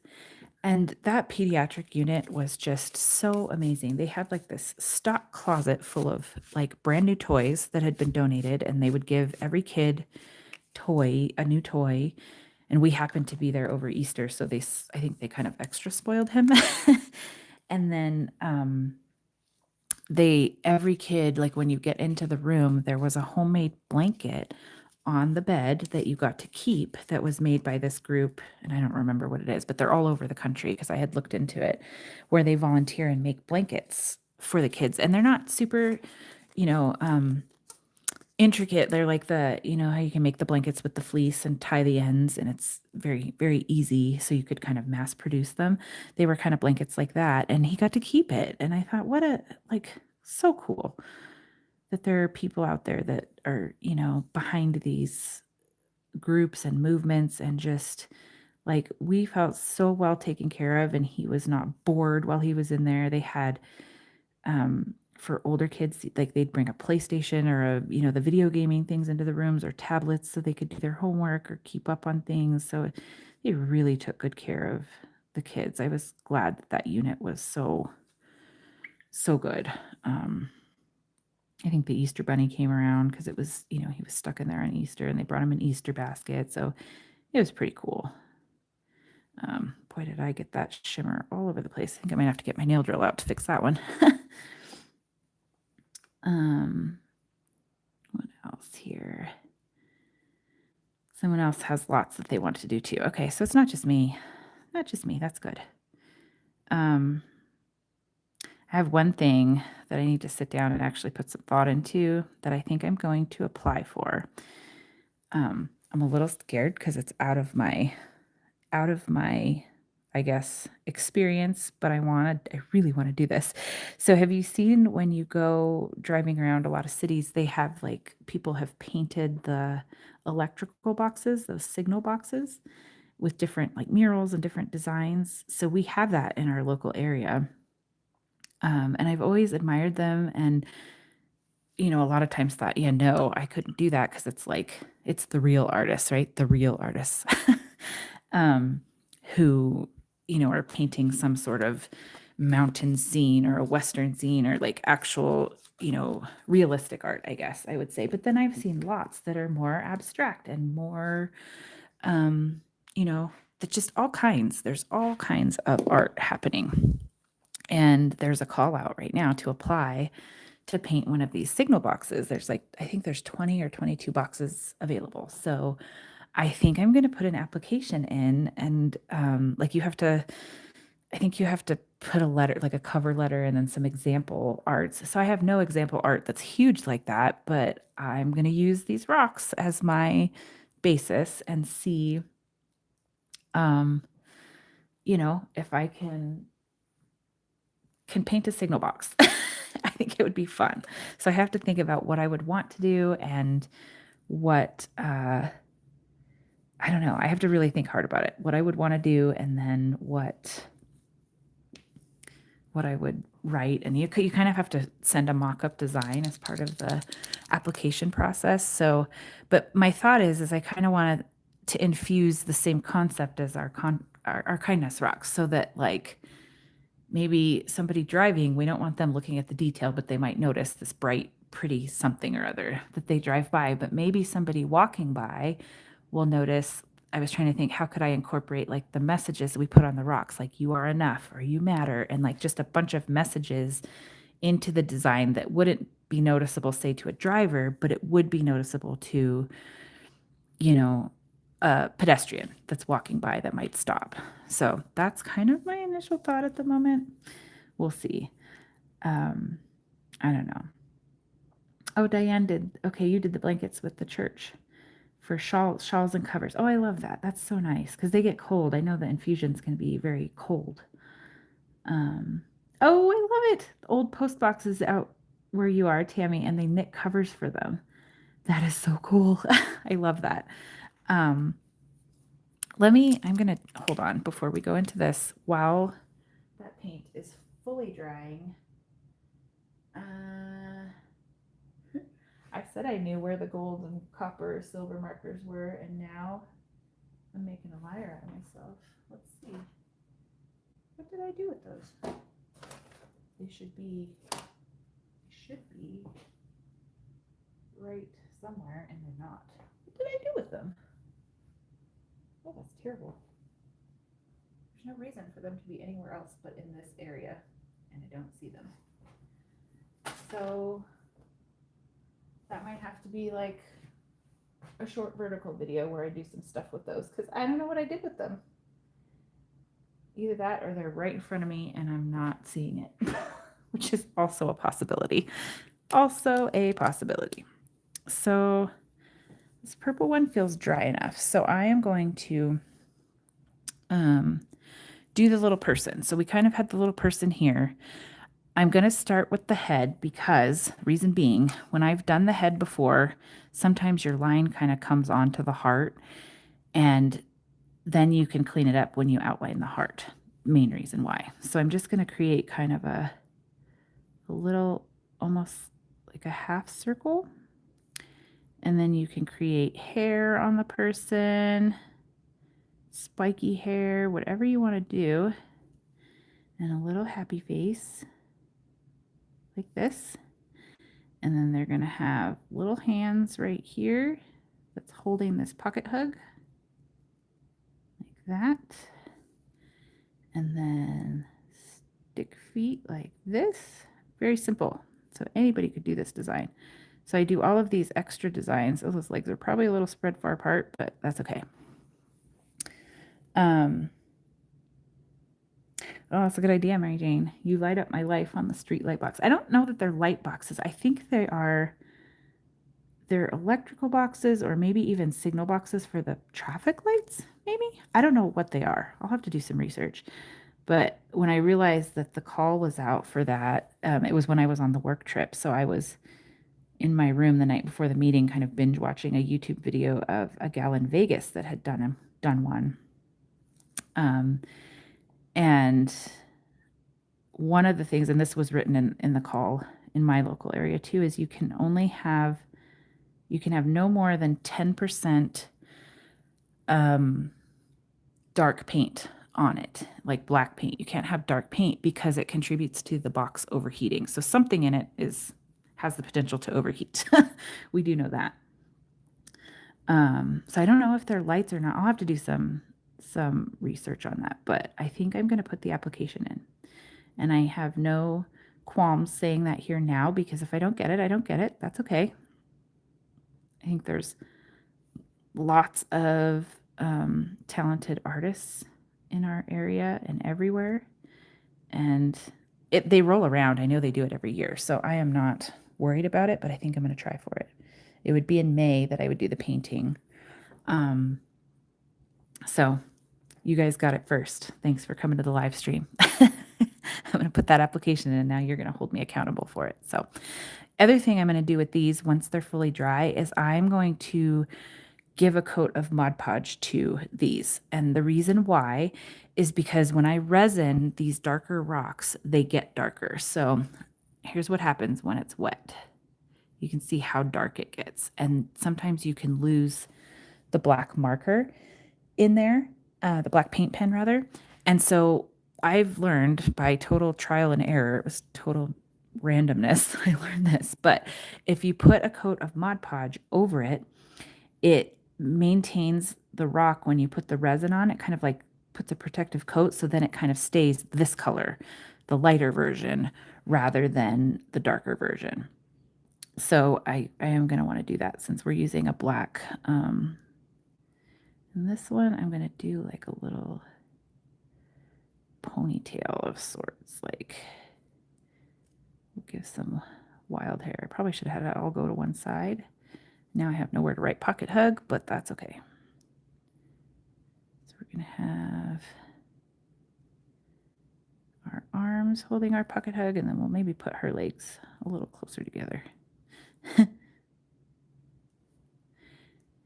And that pediatric unit was just so amazing. They had like this stock closet full of like brand new toys that had been donated, and they would give every kid a new toy. And we happened to be there over Easter, so I think they kind of extra spoiled him. And then every kid, like when you get into the room, there was a homemade blanket on the bed that you got to keep that was made by this group, and I don't remember what it is, but they're all over the country because I had looked into it, where they volunteer and make blankets for the kids. And they're not super, intricate. They're like how you can make the blankets with the fleece and tie the ends, and it's very, very easy, so you could kind of mass produce them. They were kind of blankets like that, and he got to keep it. And I thought, so cool that there are people out there that are, behind these groups and movements, and just like, we felt so well taken care of, and he was not bored while he was in there. They had, for older kids, like they'd bring a PlayStation or the video gaming things into the rooms, or tablets, so they could do their homework or keep up on things. So they really took good care of the kids. I was glad that unit was so good. I think the Easter bunny came around because it was, he was stuck in there on Easter, and they brought him an Easter basket. So it was pretty cool. Boy, did I get that shimmer all over the place. I think I might have to get my nail drill out to fix that one. What else here? Someone else has lots that they want to do too. Okay, so it's not just me. Not just me. That's good. I have one thing that I need to sit down and actually put some thought into that I think I'm going to apply for. I'm a little scared because it's out of my, I guess, experience, but I really want to do this. So have you seen, when you go driving around a lot of cities, they have like, people have painted the electrical boxes, those signal boxes, with different like murals and different designs. So we have that in our local area. And I've always admired them, and a lot of times thought, yeah, no, I couldn't do that, because it's like, it's the real artists, right? The real artists who, are painting some sort of mountain scene or a Western scene, or like actual, realistic art, I guess I would say. But then I've seen lots that are more abstract and more, that just there's all kinds of art happening. And there's a call out right now to apply to paint one of these signal boxes. I think there's 20 or 22 boxes available. So I think I'm going to put an application in, and I think you have to put a letter, like a cover letter, and then some example arts. So I have no example art that's huge like that, but I'm going to use these rocks as my basis and see, if I can paint a signal box. I think it would be fun. So I have to think about what I would want to do, and what I don't know. I have to really think hard about it, what I would want to do, and then what I would write. And you kind of have to send a mock-up design as part of the application process. So, but my thought is I kind of want to infuse the same concept as our kindness rocks, so that like maybe somebody driving, we don't want them looking at the detail, but they might notice this bright, pretty something or other that they drive by. But maybe somebody walking by will notice. I was trying to think, how could I incorporate like the messages that we put on the rocks, like you are enough or you matter, and like just a bunch of messages into the design that wouldn't be noticeable, say, to a driver, but it would be noticeable to, you know, a pedestrian that's walking by that might stop. So that's kind of my initial thought at the moment. We'll see. I don't know. Oh, Diane you did the blankets with the church for shawls and covers. Oh, I love that. That's so nice because they get cold. I know the infusions can be very cold. Oh, I love it. The old post boxes out where you are, Tammy, and they knit covers for them. That is so cool. I love that. I'm going to hold on before we go into this. While that paint is fully drying, I said I knew where the gold and copper, silver markers were, and now I'm making a liar out of myself. Let's see. What did I do with those? They should be right somewhere, and they're not. What did I do with them? Oh, that's terrible. There's no reason for them to be anywhere else but in this area, and I don't see them. So that might have to be like a short vertical video where I do some stuff with those, because I don't know what I did with them. Either that or they're right in front of me and I'm not seeing it, which is also a possibility. So this purple one feels dry enough. So I am going to do the little person. So we kind of had the little person here. I'm going to start with the head because, reason being, when I've done the head before, sometimes your line kind of comes onto the heart, and then you can clean it up when you outline the heart. Main reason why. So I'm just going to create kind of a little, almost like a half circle. And then you can create hair on the person, spiky hair, whatever you want to do. And a little happy face like this. And then they're going to have little hands right here that's holding this pocket hug like that. And then stick feet like this. Very simple. So anybody could do this design. So I do all of these extra designs. Oh, those legs are probably a little spread far apart, but that's okay. Oh, that's a good idea, Mary Jane. You light up my life on the street light box. I don't know that they're light boxes. I think they're electrical boxes, or maybe even signal boxes for the traffic lights, maybe. I don't know what they are. I'll have to do some research. But when I realized that the call was out for that, it was when I was on the work trip. So I was in my room the night before the meeting, kind of binge watching a YouTube video of a gal in Vegas that had done one. And one of the things, and this was written in the call in my local area too, is you can have no more than 10% dark paint on it, like black paint. You can't have dark paint because it contributes to the box overheating. So something in it has the potential to overheat. We do know that. So I don't know if they're lights or not. I'll have to do some research on that, but I think I'm going to put the application in. And I have no qualms saying that here now, because if I don't get it, I don't get it. That's okay. I think there's lots of talented artists in our area and everywhere. And they roll around. I know they do it every year. So I am not worried about it, but I think I'm going to try for it. It would be in May that I would do the painting. So you guys got it first. Thanks for coming to the live stream. I'm going to put that application in, and now you're going to hold me accountable for it. So other thing I'm going to do with these once they're fully dry is I'm going to give a coat of Mod Podge to these. And the reason why is because when I resin these darker rocks, they get darker. So here's what happens when it's wet. You can see how dark it gets. And sometimes you can lose the black marker in there, the black paint pen rather. And so I've learned by total trial and error, it was total randomness. I learned this, but if you put a coat of Mod Podge over it, it maintains the rock when you put the resin on. It kind of like puts a protective coat, so then it kind of stays this color, the lighter version, rather than the darker version. So I am going to want to do that since we're using a black. And this one, I'm going to do like a little ponytail of sorts, like give some wild hair. I probably should have had it all go to one side. Now I have nowhere to write pocket hug, but that's okay. So we're going to have our arms holding our pocket hug, and then we'll maybe put her legs a little closer together. And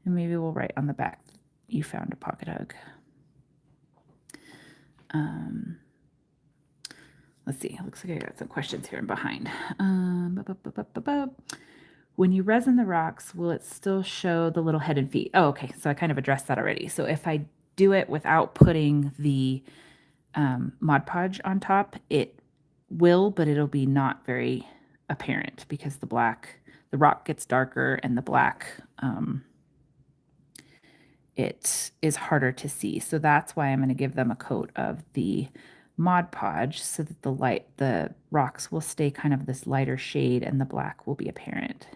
maybe we'll write on the back, you found a pocket hug. Let's see, it looks like I got some questions here and behind. When you resin the rocks, will it still show the little head and feet? Oh, okay, so I kind of addressed that already. So if I do it without putting the Mod Podge on top, it will, but it'll be not very apparent because the rock gets darker and the black, it is harder to see. So that's why I'm going to give them a coat of the Mod Podge so that the rocks will stay kind of this lighter shade and the black will be apparent.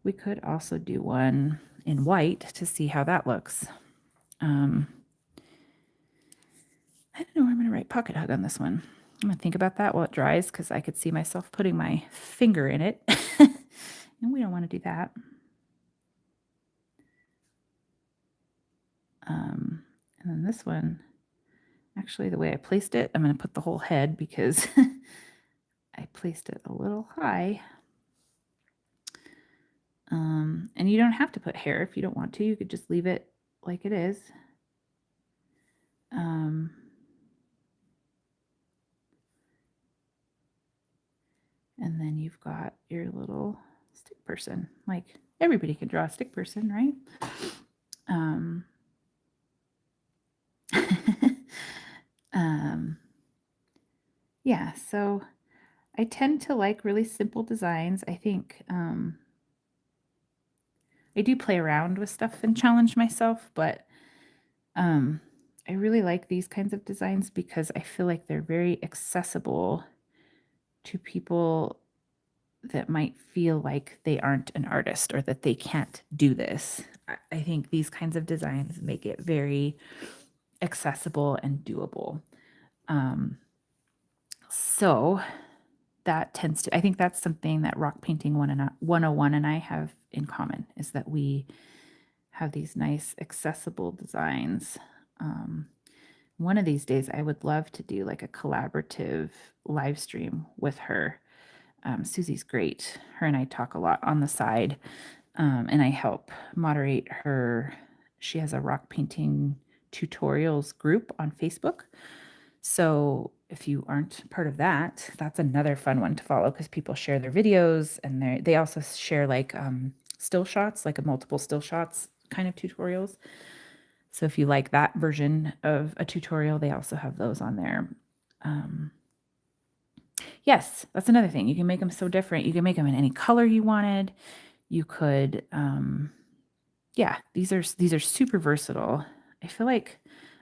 We could also do one in white to see how that looks. I don't know where I'm going to write pocket hug on this one. I'm going to think about that while it dries because I could see myself putting my finger in it. And we don't want to do that. And then this one, actually the way I placed it, I'm going to put the whole head because I placed it a little high. And you don't have to put hair if you don't want to. You could just leave it like it is. And then you've got your little stick person. Like everybody can draw a stick person, right? Yeah, so I tend to like really simple designs. I think I do play around with stuff and challenge myself, but I really like these kinds of designs because I feel like they're very accessible to people that might feel like they aren't an artist or that they can't do this. I think these kinds of designs make it very accessible and doable. So that tends to, I think that's something that Rock Painting 101 and I have in common, is that we have these nice accessible designs. One of these days I would love to do like a collaborative live stream with her. Susie's great. Her and I talk a lot on the side, and I help moderate her. She has a rock painting tutorials group on Facebook. So if you aren't part of that, that's another fun one to follow because people share their videos, and they also share like still shots, like a multiple still shots kind of tutorials. So if you like that version of a tutorial, they also have those on there. Yes, that's another thing. You can make them so different. You can make them in any color you wanted. You could, yeah, these are super versatile. I feel like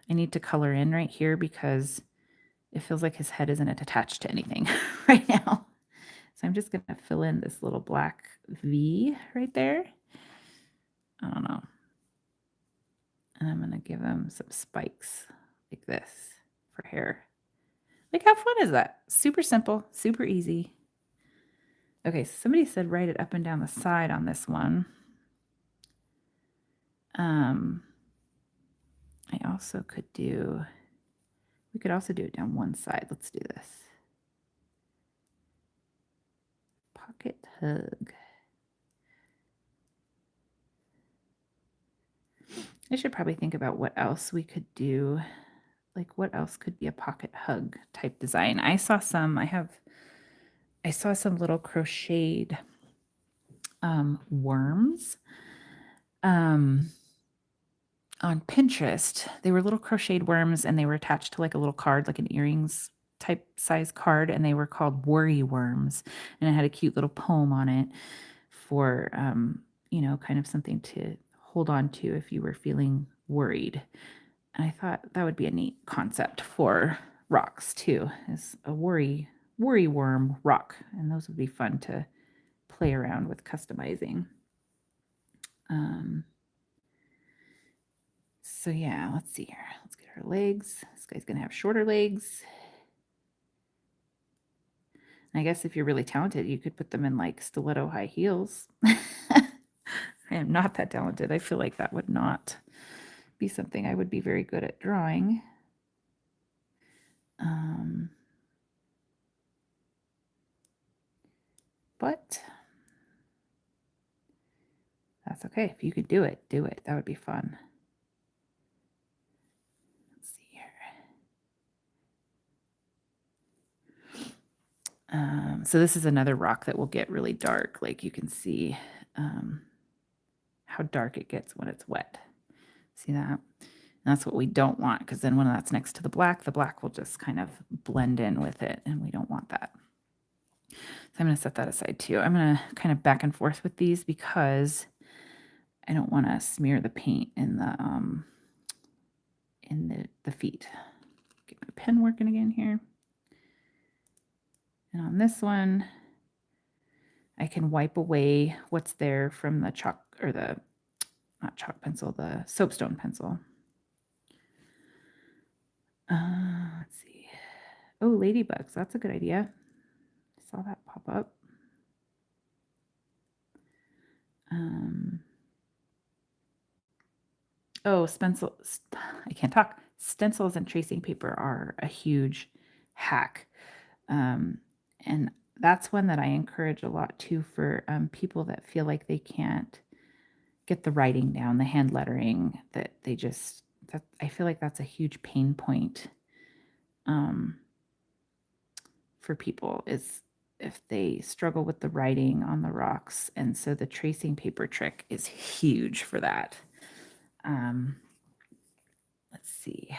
I need to color in right here because it feels like his head isn't attached to anything right now. So I'm just going to fill in this little black V right there. I don't know. And I'm going to give him some spikes like this for hair. Like, how fun is that? Super simple, super easy. Okay, so somebody said write it up and down the side on this one. We could also do it down one side. Let's do this. Pocket hug. I should probably think about what else we could do. Like what else could be a pocket hug type design? I saw some little crocheted worms on Pinterest. They were little crocheted worms and they were attached to like a little card, like an earrings type size card, and they were called worry worms. And it had a cute little poem on it for kind of something to hold on to if you were feeling worried. And I thought that would be a neat concept for rocks too, is a worry worm rock. And those would be fun to play around with customizing. So yeah, let's see here. Let's get her legs. This guy's gonna have shorter legs. I guess if you're really talented, you could put them in like stiletto high heels. I am not that talented. I feel like that would not be something I would be very good at drawing. But that's okay. If you could do it, do it. That would be fun. Let's see here. So this is another rock that will get really dark. Like you can see how dark it gets when it's wet. See that? And that's what we don't want, because then when that's next to the black will just kind of blend in with it, and we don't want that. So I'm going to set that aside too. I'm going to kind of back and forth with these because I don't want to smear the paint in the feet. Get my pen working again here. And on this one, I can wipe away what's there from the chalk, or not chalk pencil, the soapstone pencil. Let's see. Oh, ladybugs. That's a good idea. I saw that pop up. I can't talk. Stencils and tracing paper are a huge hack. And that's one that I encourage a lot too for people that feel like they can't get the writing down, the hand lettering, that I feel like that's a huge pain point for people, is if they struggle with the writing on the rocks. And so the tracing paper trick is huge for that. Let's see.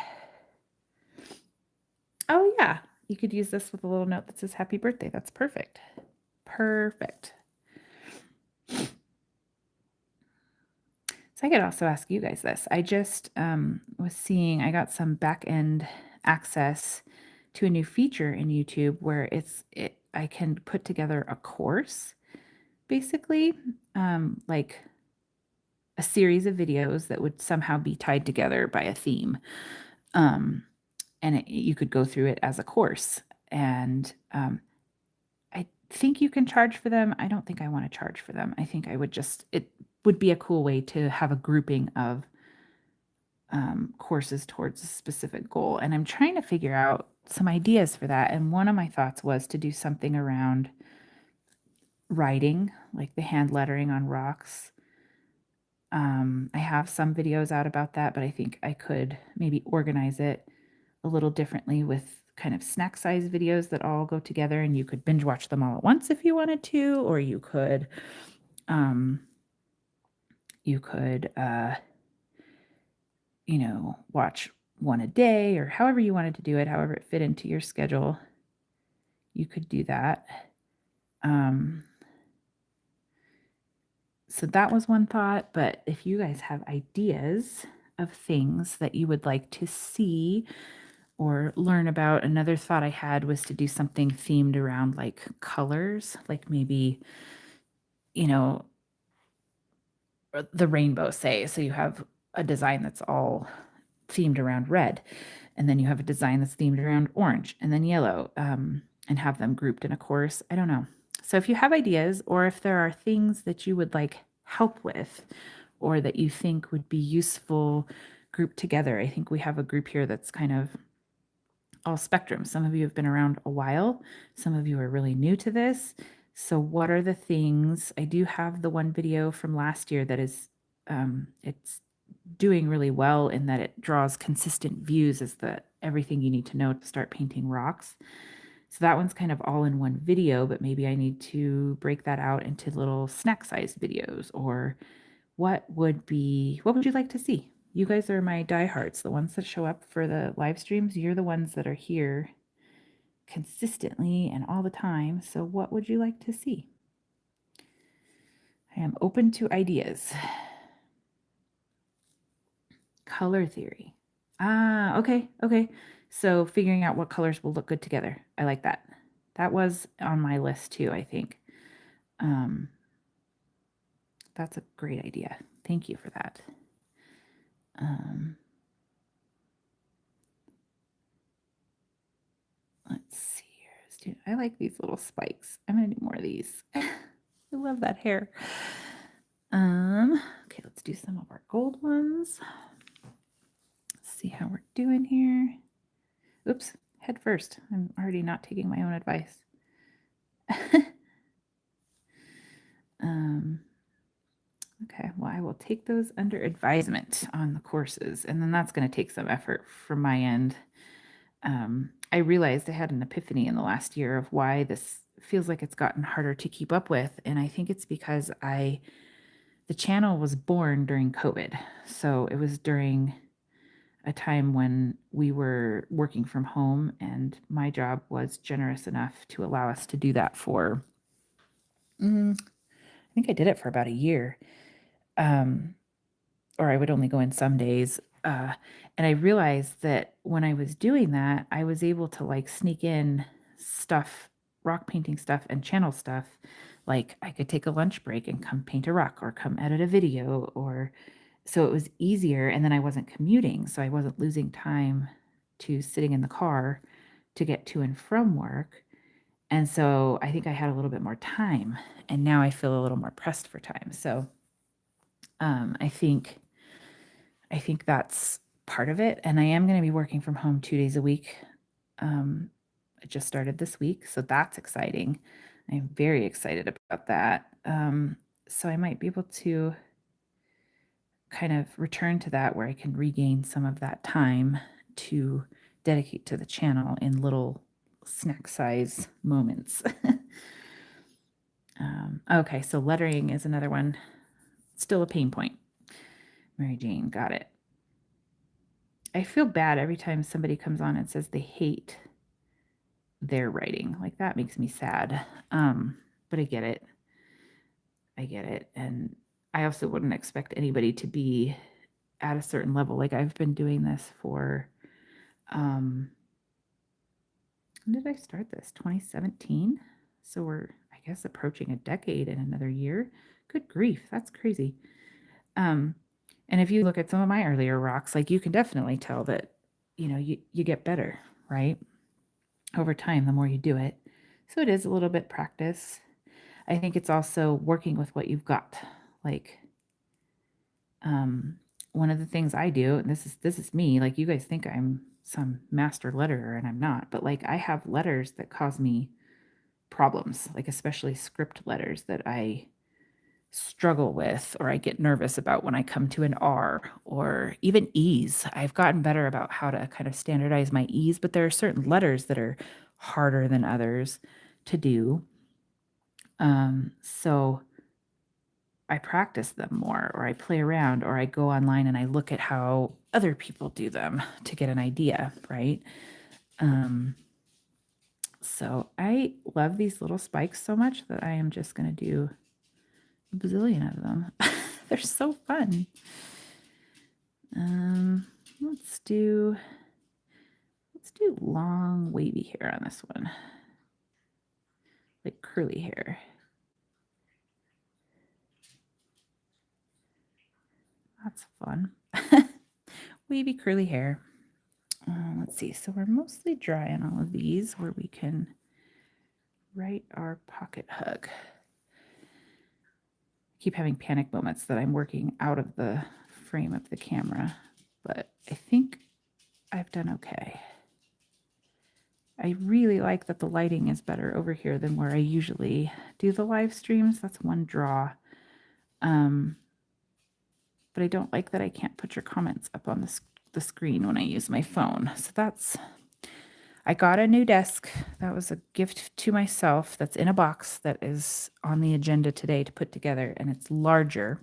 Oh yeah, you could use this with a little note that says happy birthday. That's perfect. Perfect. So I could also ask you guys this. I just was seeing, I got some back end access to a new feature in YouTube where I can put together a course, basically, like a series of videos that would somehow be tied together by a theme. And you could go through it as a course. And I think you can charge for them. I don't think I want to charge for them. I think it would be a cool way to have a grouping of courses towards a specific goal. And I'm trying to figure out some ideas for that. And one of my thoughts was to do something around writing, like the hand lettering on rocks. I have some videos out about that, but I think I could maybe organize it a little differently with kind of snack size videos that all go together, and you could binge watch them all at once if you wanted to, or you could watch one a day, or however you wanted to do it, however it fit into your schedule, you could do that. So that was one thought, but if you guys have ideas of things that you would like to see or learn about, another thought I had was to do something themed around like colors, like maybe, the rainbow, say. So you have a design that's all themed around red, and then you have a design that's themed around orange and then yellow, and have them grouped in a course. I don't know. So if you have ideas, or if there are things that you would like help with, or that you think would be useful grouped together, I think we have a group here that's kind of all spectrum. Some of you have been around a while. Some of you are really new to this. So what are the things? I do have the one video from last year that is, it's doing really well in that it draws consistent views as the everything you need to know to start painting rocks. So that one's kind of all in one video, but maybe I need to break that out into little snack sized videos. Or what would you like to see? You guys are my diehards, the ones that show up for the live streams. You're the ones that are here consistently and all the time. So what would you like to see? I am open to ideas. Color theory. Ah, okay, okay. So figuring out what colors will look good together. I like that. That was on my list too, I think. That's a great idea. Thank you for that. Let's see here. I like these little spikes. I'm gonna do more of these. I love that hair. Okay, let's do some of our gold ones. Let's see how we're doing here. Oops, head first. I'm already not taking my own advice. Okay, well, I will take those under advisement on the courses, and then that's going to take some effort from my end. I realized I had an epiphany in the last year of why this feels like it's gotten harder to keep up with, and I think it's because the channel was born during COVID, so it was during a time when we were working from home, and my job was generous enough to allow us to do that for, I think I did it for about a year. Or I would only go in some days. And I realized that when I was doing that, I was able to like sneak in stuff, rock painting stuff and channel stuff. Like I could take a lunch break and come paint a rock or come edit a video, or so it was easier. And then I wasn't commuting, so I wasn't losing time to sitting in the car to get to and from work. And so I think I had a little bit more time, and now I feel a little more pressed for time. So I think that's part of it, and I am gonna be working from home 2 days a week. I just started this week, so that's exciting. I'm very excited about that. So I might be able to kind of return to that where I can regain some of that time to dedicate to the channel in little snack size moments. Okay, so lettering is another one. Still a pain point. Mary Jane, got it. I feel bad every time somebody comes on and says they hate their writing. Like that makes me sad. But I get it. I get it. And I also wouldn't expect anybody to be at a certain level. Like I've been doing this for when did I start this? 2017. So we're, I guess, approaching a decade in another year. Good grief, that's crazy. And if you look at some of my earlier rocks, like you can definitely tell that, you get better, right? Over time, the more you do it. So it is a little bit practice. I think it's also working with what you've got. Like, one of the things I do, and this is me, like you guys think I'm some master letterer and I'm not, but like I have letters that cause me problems, like especially script letters that I struggle with or I get nervous about when I come to an R or even E's. I've gotten better about how to kind of standardize my E's, but there are certain letters that are harder than others to do. So I practice them more, or I play around, or I go online and I look at how other people do them to get an idea, right? So I love these little spikes so much that I am just going to do a bazillion of them. They're so fun. Let's do long wavy hair on this one, like curly hair. That's fun. Wavy curly hair. Let's see. So we're mostly dry on all of these where we can write our pocket hug. Keep having panic moments that I'm working out of the frame of the camera, but I think I've done okay. I really like that the lighting is better over here than where I usually do the live streams. That's one draw. but I don't like that I can't put your comments up on the screen when I use my phone. So I got a new desk. That was a gift to myself that's in a box that is on the agenda today to put together, and it's larger.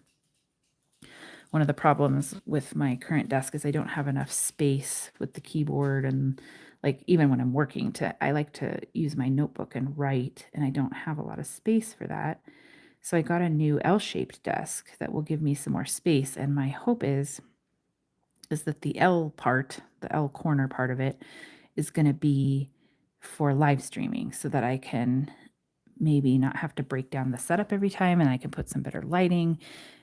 One of the problems with my current desk is I don't have enough space with the keyboard, and like even when I'm working I like to use my notebook and write, and I don't have a lot of space for that. So I got a new L-shaped desk that will give me some more space, and my hope is that the L part, the L corner part of it, is going to be for live streaming so that I can maybe not have to break down the setup every time, and I can put some better lighting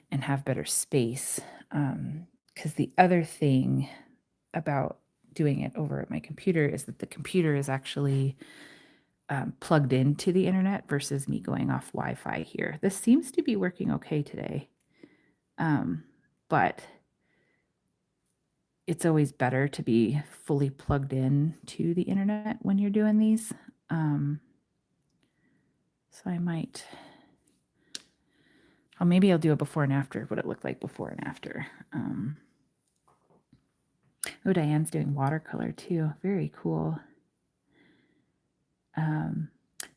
and have better space. Because the other thing about doing it over at my computer is that the computer is actually plugged into the internet versus me going off Wi-Fi here. This seems to be working okay today, but it's always better to be fully plugged in to the internet when you're doing these. So I might, maybe I'll do a before and after, what it looked like before and after. Oh, Diane's doing watercolor too. Very cool.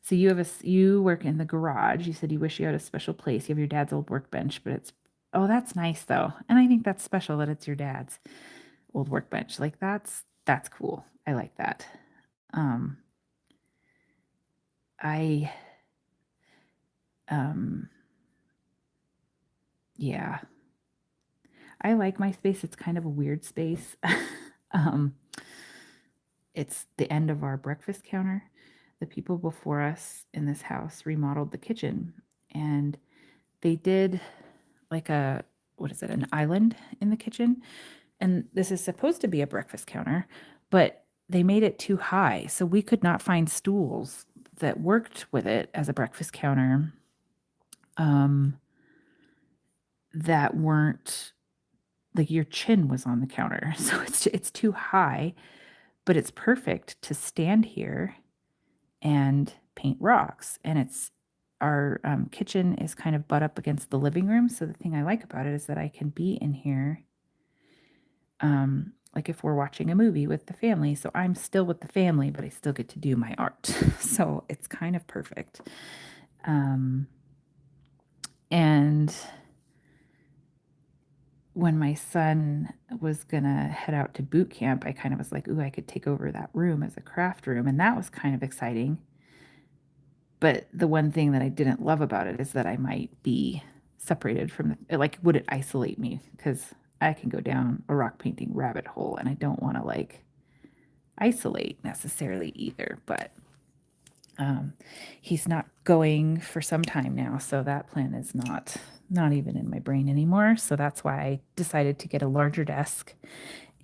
So you work in the garage. You said you wish you had a special place. You have your dad's old workbench, but oh, that's nice though. And I think that's special that it's your dad's old workbench. Like that's cool. I like that. Yeah. I like my space. It's kind of a weird space. It's the end of our breakfast counter. The people before us in this house remodeled the kitchen, and they did like an island in the kitchen. And this is supposed to be a breakfast counter, but they made it too high. So we could not find stools that worked with it as a breakfast counter that weren't like your chin was on the counter. So it's too high, but it's perfect to stand here and paint rocks. And our kitchen is kind of butt up against the living room. So the thing I like about it is that I can be in here, like if we're watching a movie with the family. So I'm still with the family, but I still get to do my art. So it's kind of perfect. And when my son was going to head out to boot camp, I kind of was like, ooh, I could take over that room as a craft room. And that was kind of exciting. But the one thing that I didn't love about it is that I might be separated from would it isolate me? Because I can go down a rock painting rabbit hole, and I don't want to isolate necessarily either. But he's not going for some time now, so that plan is not even in my brain anymore. So that's why I decided to get a larger desk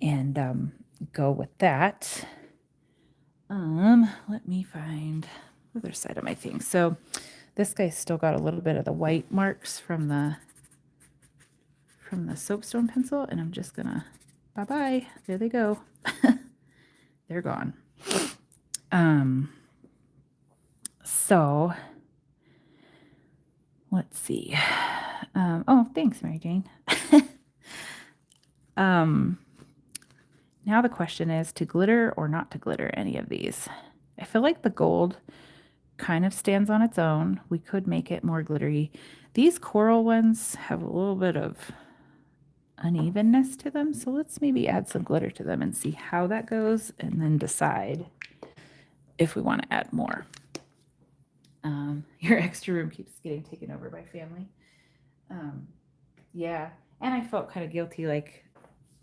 and go with that. Let me find the other side of my thing. So this guy's still got a little bit of the white marks from the soapstone pencil, and I'm just gonna bye-bye. There they go. They're gone. So let's see. Oh, thanks, Mary Jane. Now the question is to glitter or not to glitter any of these. I feel like the gold kind of stands on its own. We could make it more glittery. These coral ones have a little bit of unevenness to them, so let's maybe add some glitter to them and see how that goes, and then decide if we want to add more. Your extra room keeps getting taken over by family. Yeah, and I felt kind of guilty, like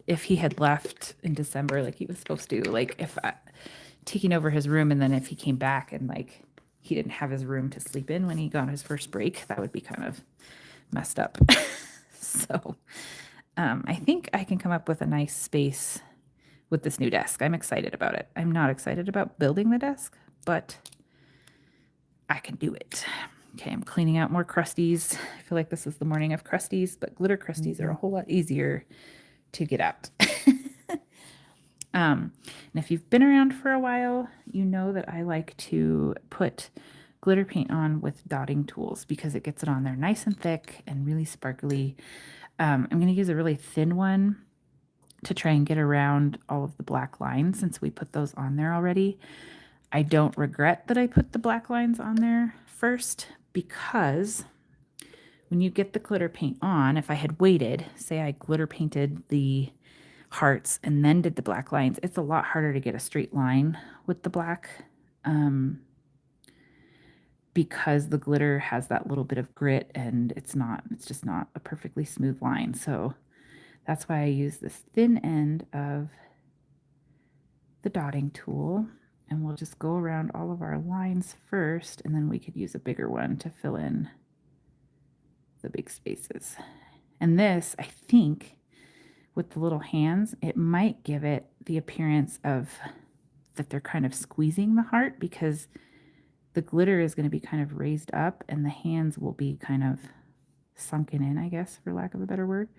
if he had left in December like he was supposed to, like if taking over his room, and then if he came back and like he didn't have his room to sleep in when he got his first break, that would be kind of messed up. So I think I can come up with a nice space with this new desk. I'm excited about it. I'm not excited about building the desk, but I can do it. Okay, I'm cleaning out more crusties. I feel like this is the morning of crusties, but glitter crusties are a whole lot easier to get out. And if you've been around for a while, you know that I like to put glitter paint on with dotting tools because it gets it on there nice and thick and really sparkly. I'm going to use a really thin one to try and get around all of the black lines since we put those on there already. I don't regret that I put the black lines on there first, because when you get the glitter paint on, if I had waited, say I glitter painted the hearts and then did the black lines, it's a lot harder to get a straight line with the black, because the glitter has that little bit of grit and it's just not a perfectly smooth line. So that's why I use this thin end of the dotting tool, and we'll just go around all of our lines first, and then we could use a bigger one to fill in the big spaces. And this, I think, with the little hands, it might give it the appearance of that they're kind of squeezing the heart, because the glitter is going to be kind of raised up and the hands will be kind of sunken in, I guess, for lack of a better word.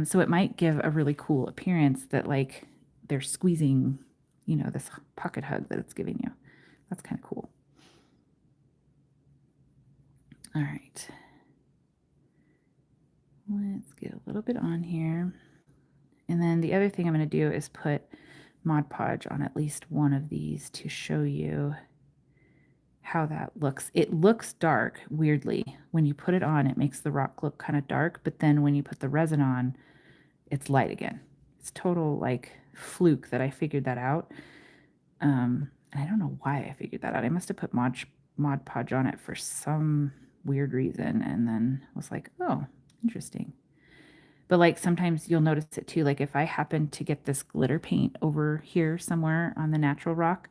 So it might give a really cool appearance that like they're squeezing, this pocket hug that it's giving you. That's kind of cool. All right. Let's get a little bit on here. And then the other thing I'm going to do is put Mod Podge on at least one of these to show you how that looks. It looks dark, weirdly. When you put it on, it makes the rock look kind of dark, but then when you put the resin on, it's light again. It's total like fluke that I figured that out. And I don't know why I figured that out. I must have put Mod Podge on it for some weird reason and then was like, oh, interesting. But like sometimes you'll notice it too. Like if I happen to get this glitter paint over here somewhere on the natural rock,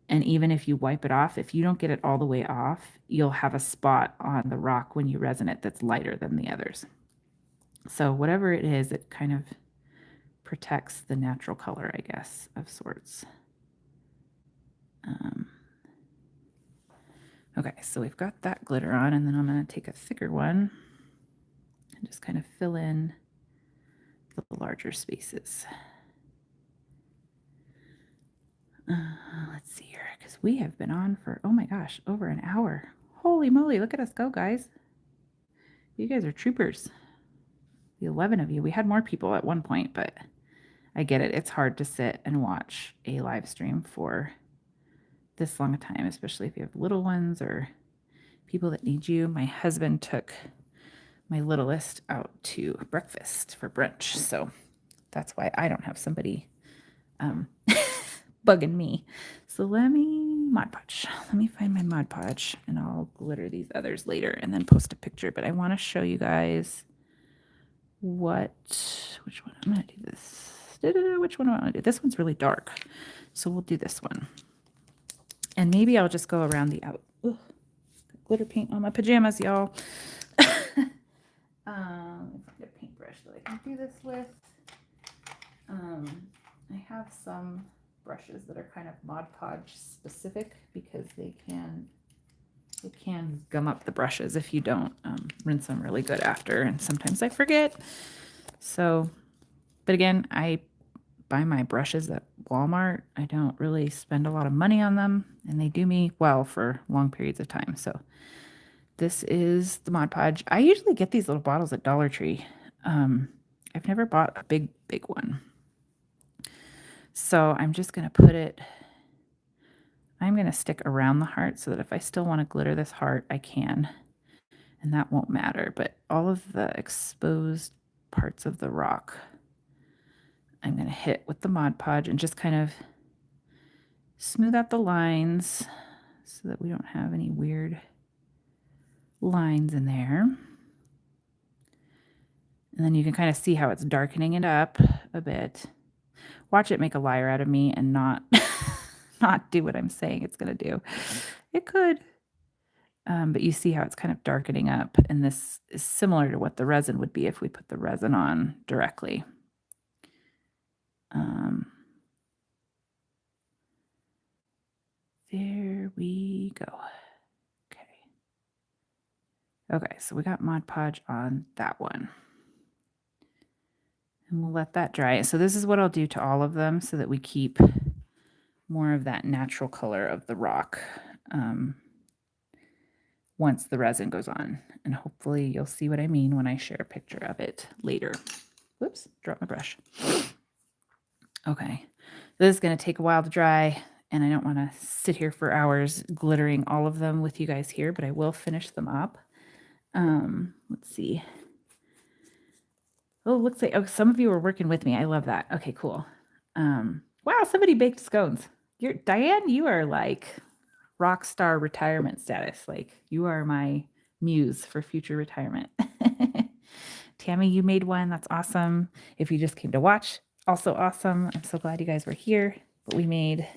and even if you wipe it off, if you don't get it all the way off, you'll have a spot on the rock when you resin it that's lighter than the others. So whatever it is, it kind of protects the natural color, I guess, of sorts. Okay, so we've got that glitter on, and then I'm going to take a thicker one and just kind of fill in the larger spaces. Let's see here, because we have been on for, oh my gosh, over an hour. Holy moly, look at us go, guys. You guys are troopers. The 11 of you. We had more people at one point, but I get it. It's hard to sit and watch a live stream for this long a time, especially if you have little ones or people that need you. My husband took my littlest out to breakfast for brunch, so that's why I don't have somebody bugging me. So let me Mod Podge. Let me find my Mod Podge, and I'll glitter these others later and then post a picture. But I want to show you guys which one I'm going to do this. Which one do I want to do? This one's really dark, so we'll do this one. And maybe I'll just go around the out. Ugh, glitter paint on my pajamas, y'all. Let's get a paintbrush that I can do this with. I have some brushes that are kind of Mod Podge specific because they can gum up the brushes if you don't rinse them really good after, and sometimes I forget. So, but again, I buy my brushes at Walmart. I don't really spend a lot of money on them, and they do me well for long periods of time. So this is the Mod Podge. I usually get these little bottles at Dollar Tree. I've never bought a big one. So I'm just going to put it, I'm going to stick around the heart so that if I still want to glitter this heart, I can. And that won't matter. But all of the exposed parts of the rock, I'm going to hit with the Mod Podge and just kind of smooth out the lines so that we don't have any weird lines in there. And then you can kind of see how it's darkening it up a bit. Watch it make a liar out of me and not do what I'm saying it's going to do. It could. But you see how it's kind of darkening up. And this is similar to what the resin would be if we put the resin on directly. There we go. Okay, so we got Mod Podge on that one. And we'll let that dry. So this is what I'll do to all of them so that we keep more of that natural color of the rock. once the resin goes on. And hopefully you'll see what I mean when I share a picture of it later. Whoops, dropped my brush. Okay, this is going to take a while to dry, and I don't want to sit here for hours glittering all of them with you guys here, but I will finish them up. Let's see. Oh, it looks like, oh, some of you are working with me. I love that. Okay, cool. Wow, somebody baked scones. Diane, you are like rock star retirement status. Like, you are my muse for future retirement. Tammy, you made one. That's awesome. If you just came to watch, also awesome. I'm so glad you guys were here. But we made 1,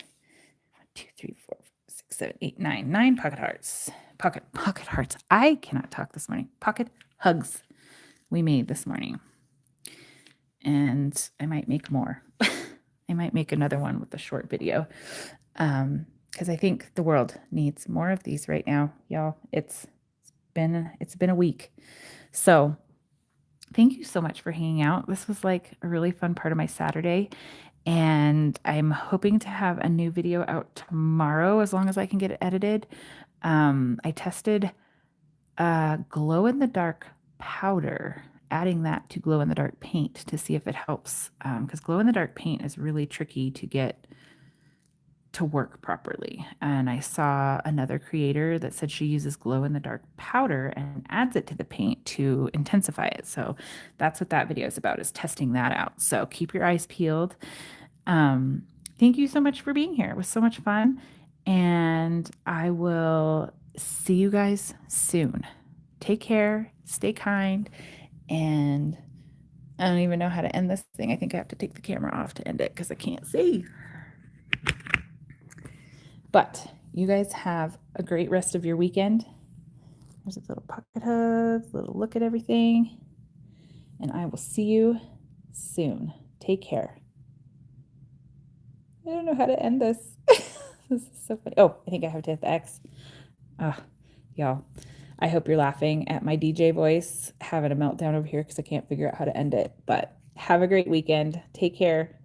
2, 3, 4, 5, 6, 7, 8, 9 pocket hearts. Pocket hearts. I cannot talk this morning. Pocket hugs we made this morning. And I might make more. I might make another one with a short video. Because I think the world needs more of these right now, y'all. It's been a week. So thank you so much for hanging out. This was like a really fun part of my Saturday. And I'm hoping to have a new video out tomorrow as long as I can get it edited. I tested glow-in-the-dark powder, adding that to glow-in-the-dark paint to see if it helps. Because glow-in-the-dark paint is really tricky to get to work properly. And I saw another creator that said she uses glow-in-the-dark powder and adds it to the paint to intensify it. So that's what that video is about, is testing that out. So keep your eyes peeled. Thank you so much for being here. It was so much fun. And I will see you guys soon. Take care, stay kind, and I don't even know how to end this thing. I think I have to take the camera off to end it because I can't see. But you guys have a great rest of your weekend. There's a little pocket hug, little look at everything. And I will see you soon. Take care. I don't know how to end this. This is so funny. Oh, I think I have to hit the X. Y'all, I hope you're laughing at my DJ voice having a meltdown over here because I can't figure out how to end it. But have a great weekend. Take care.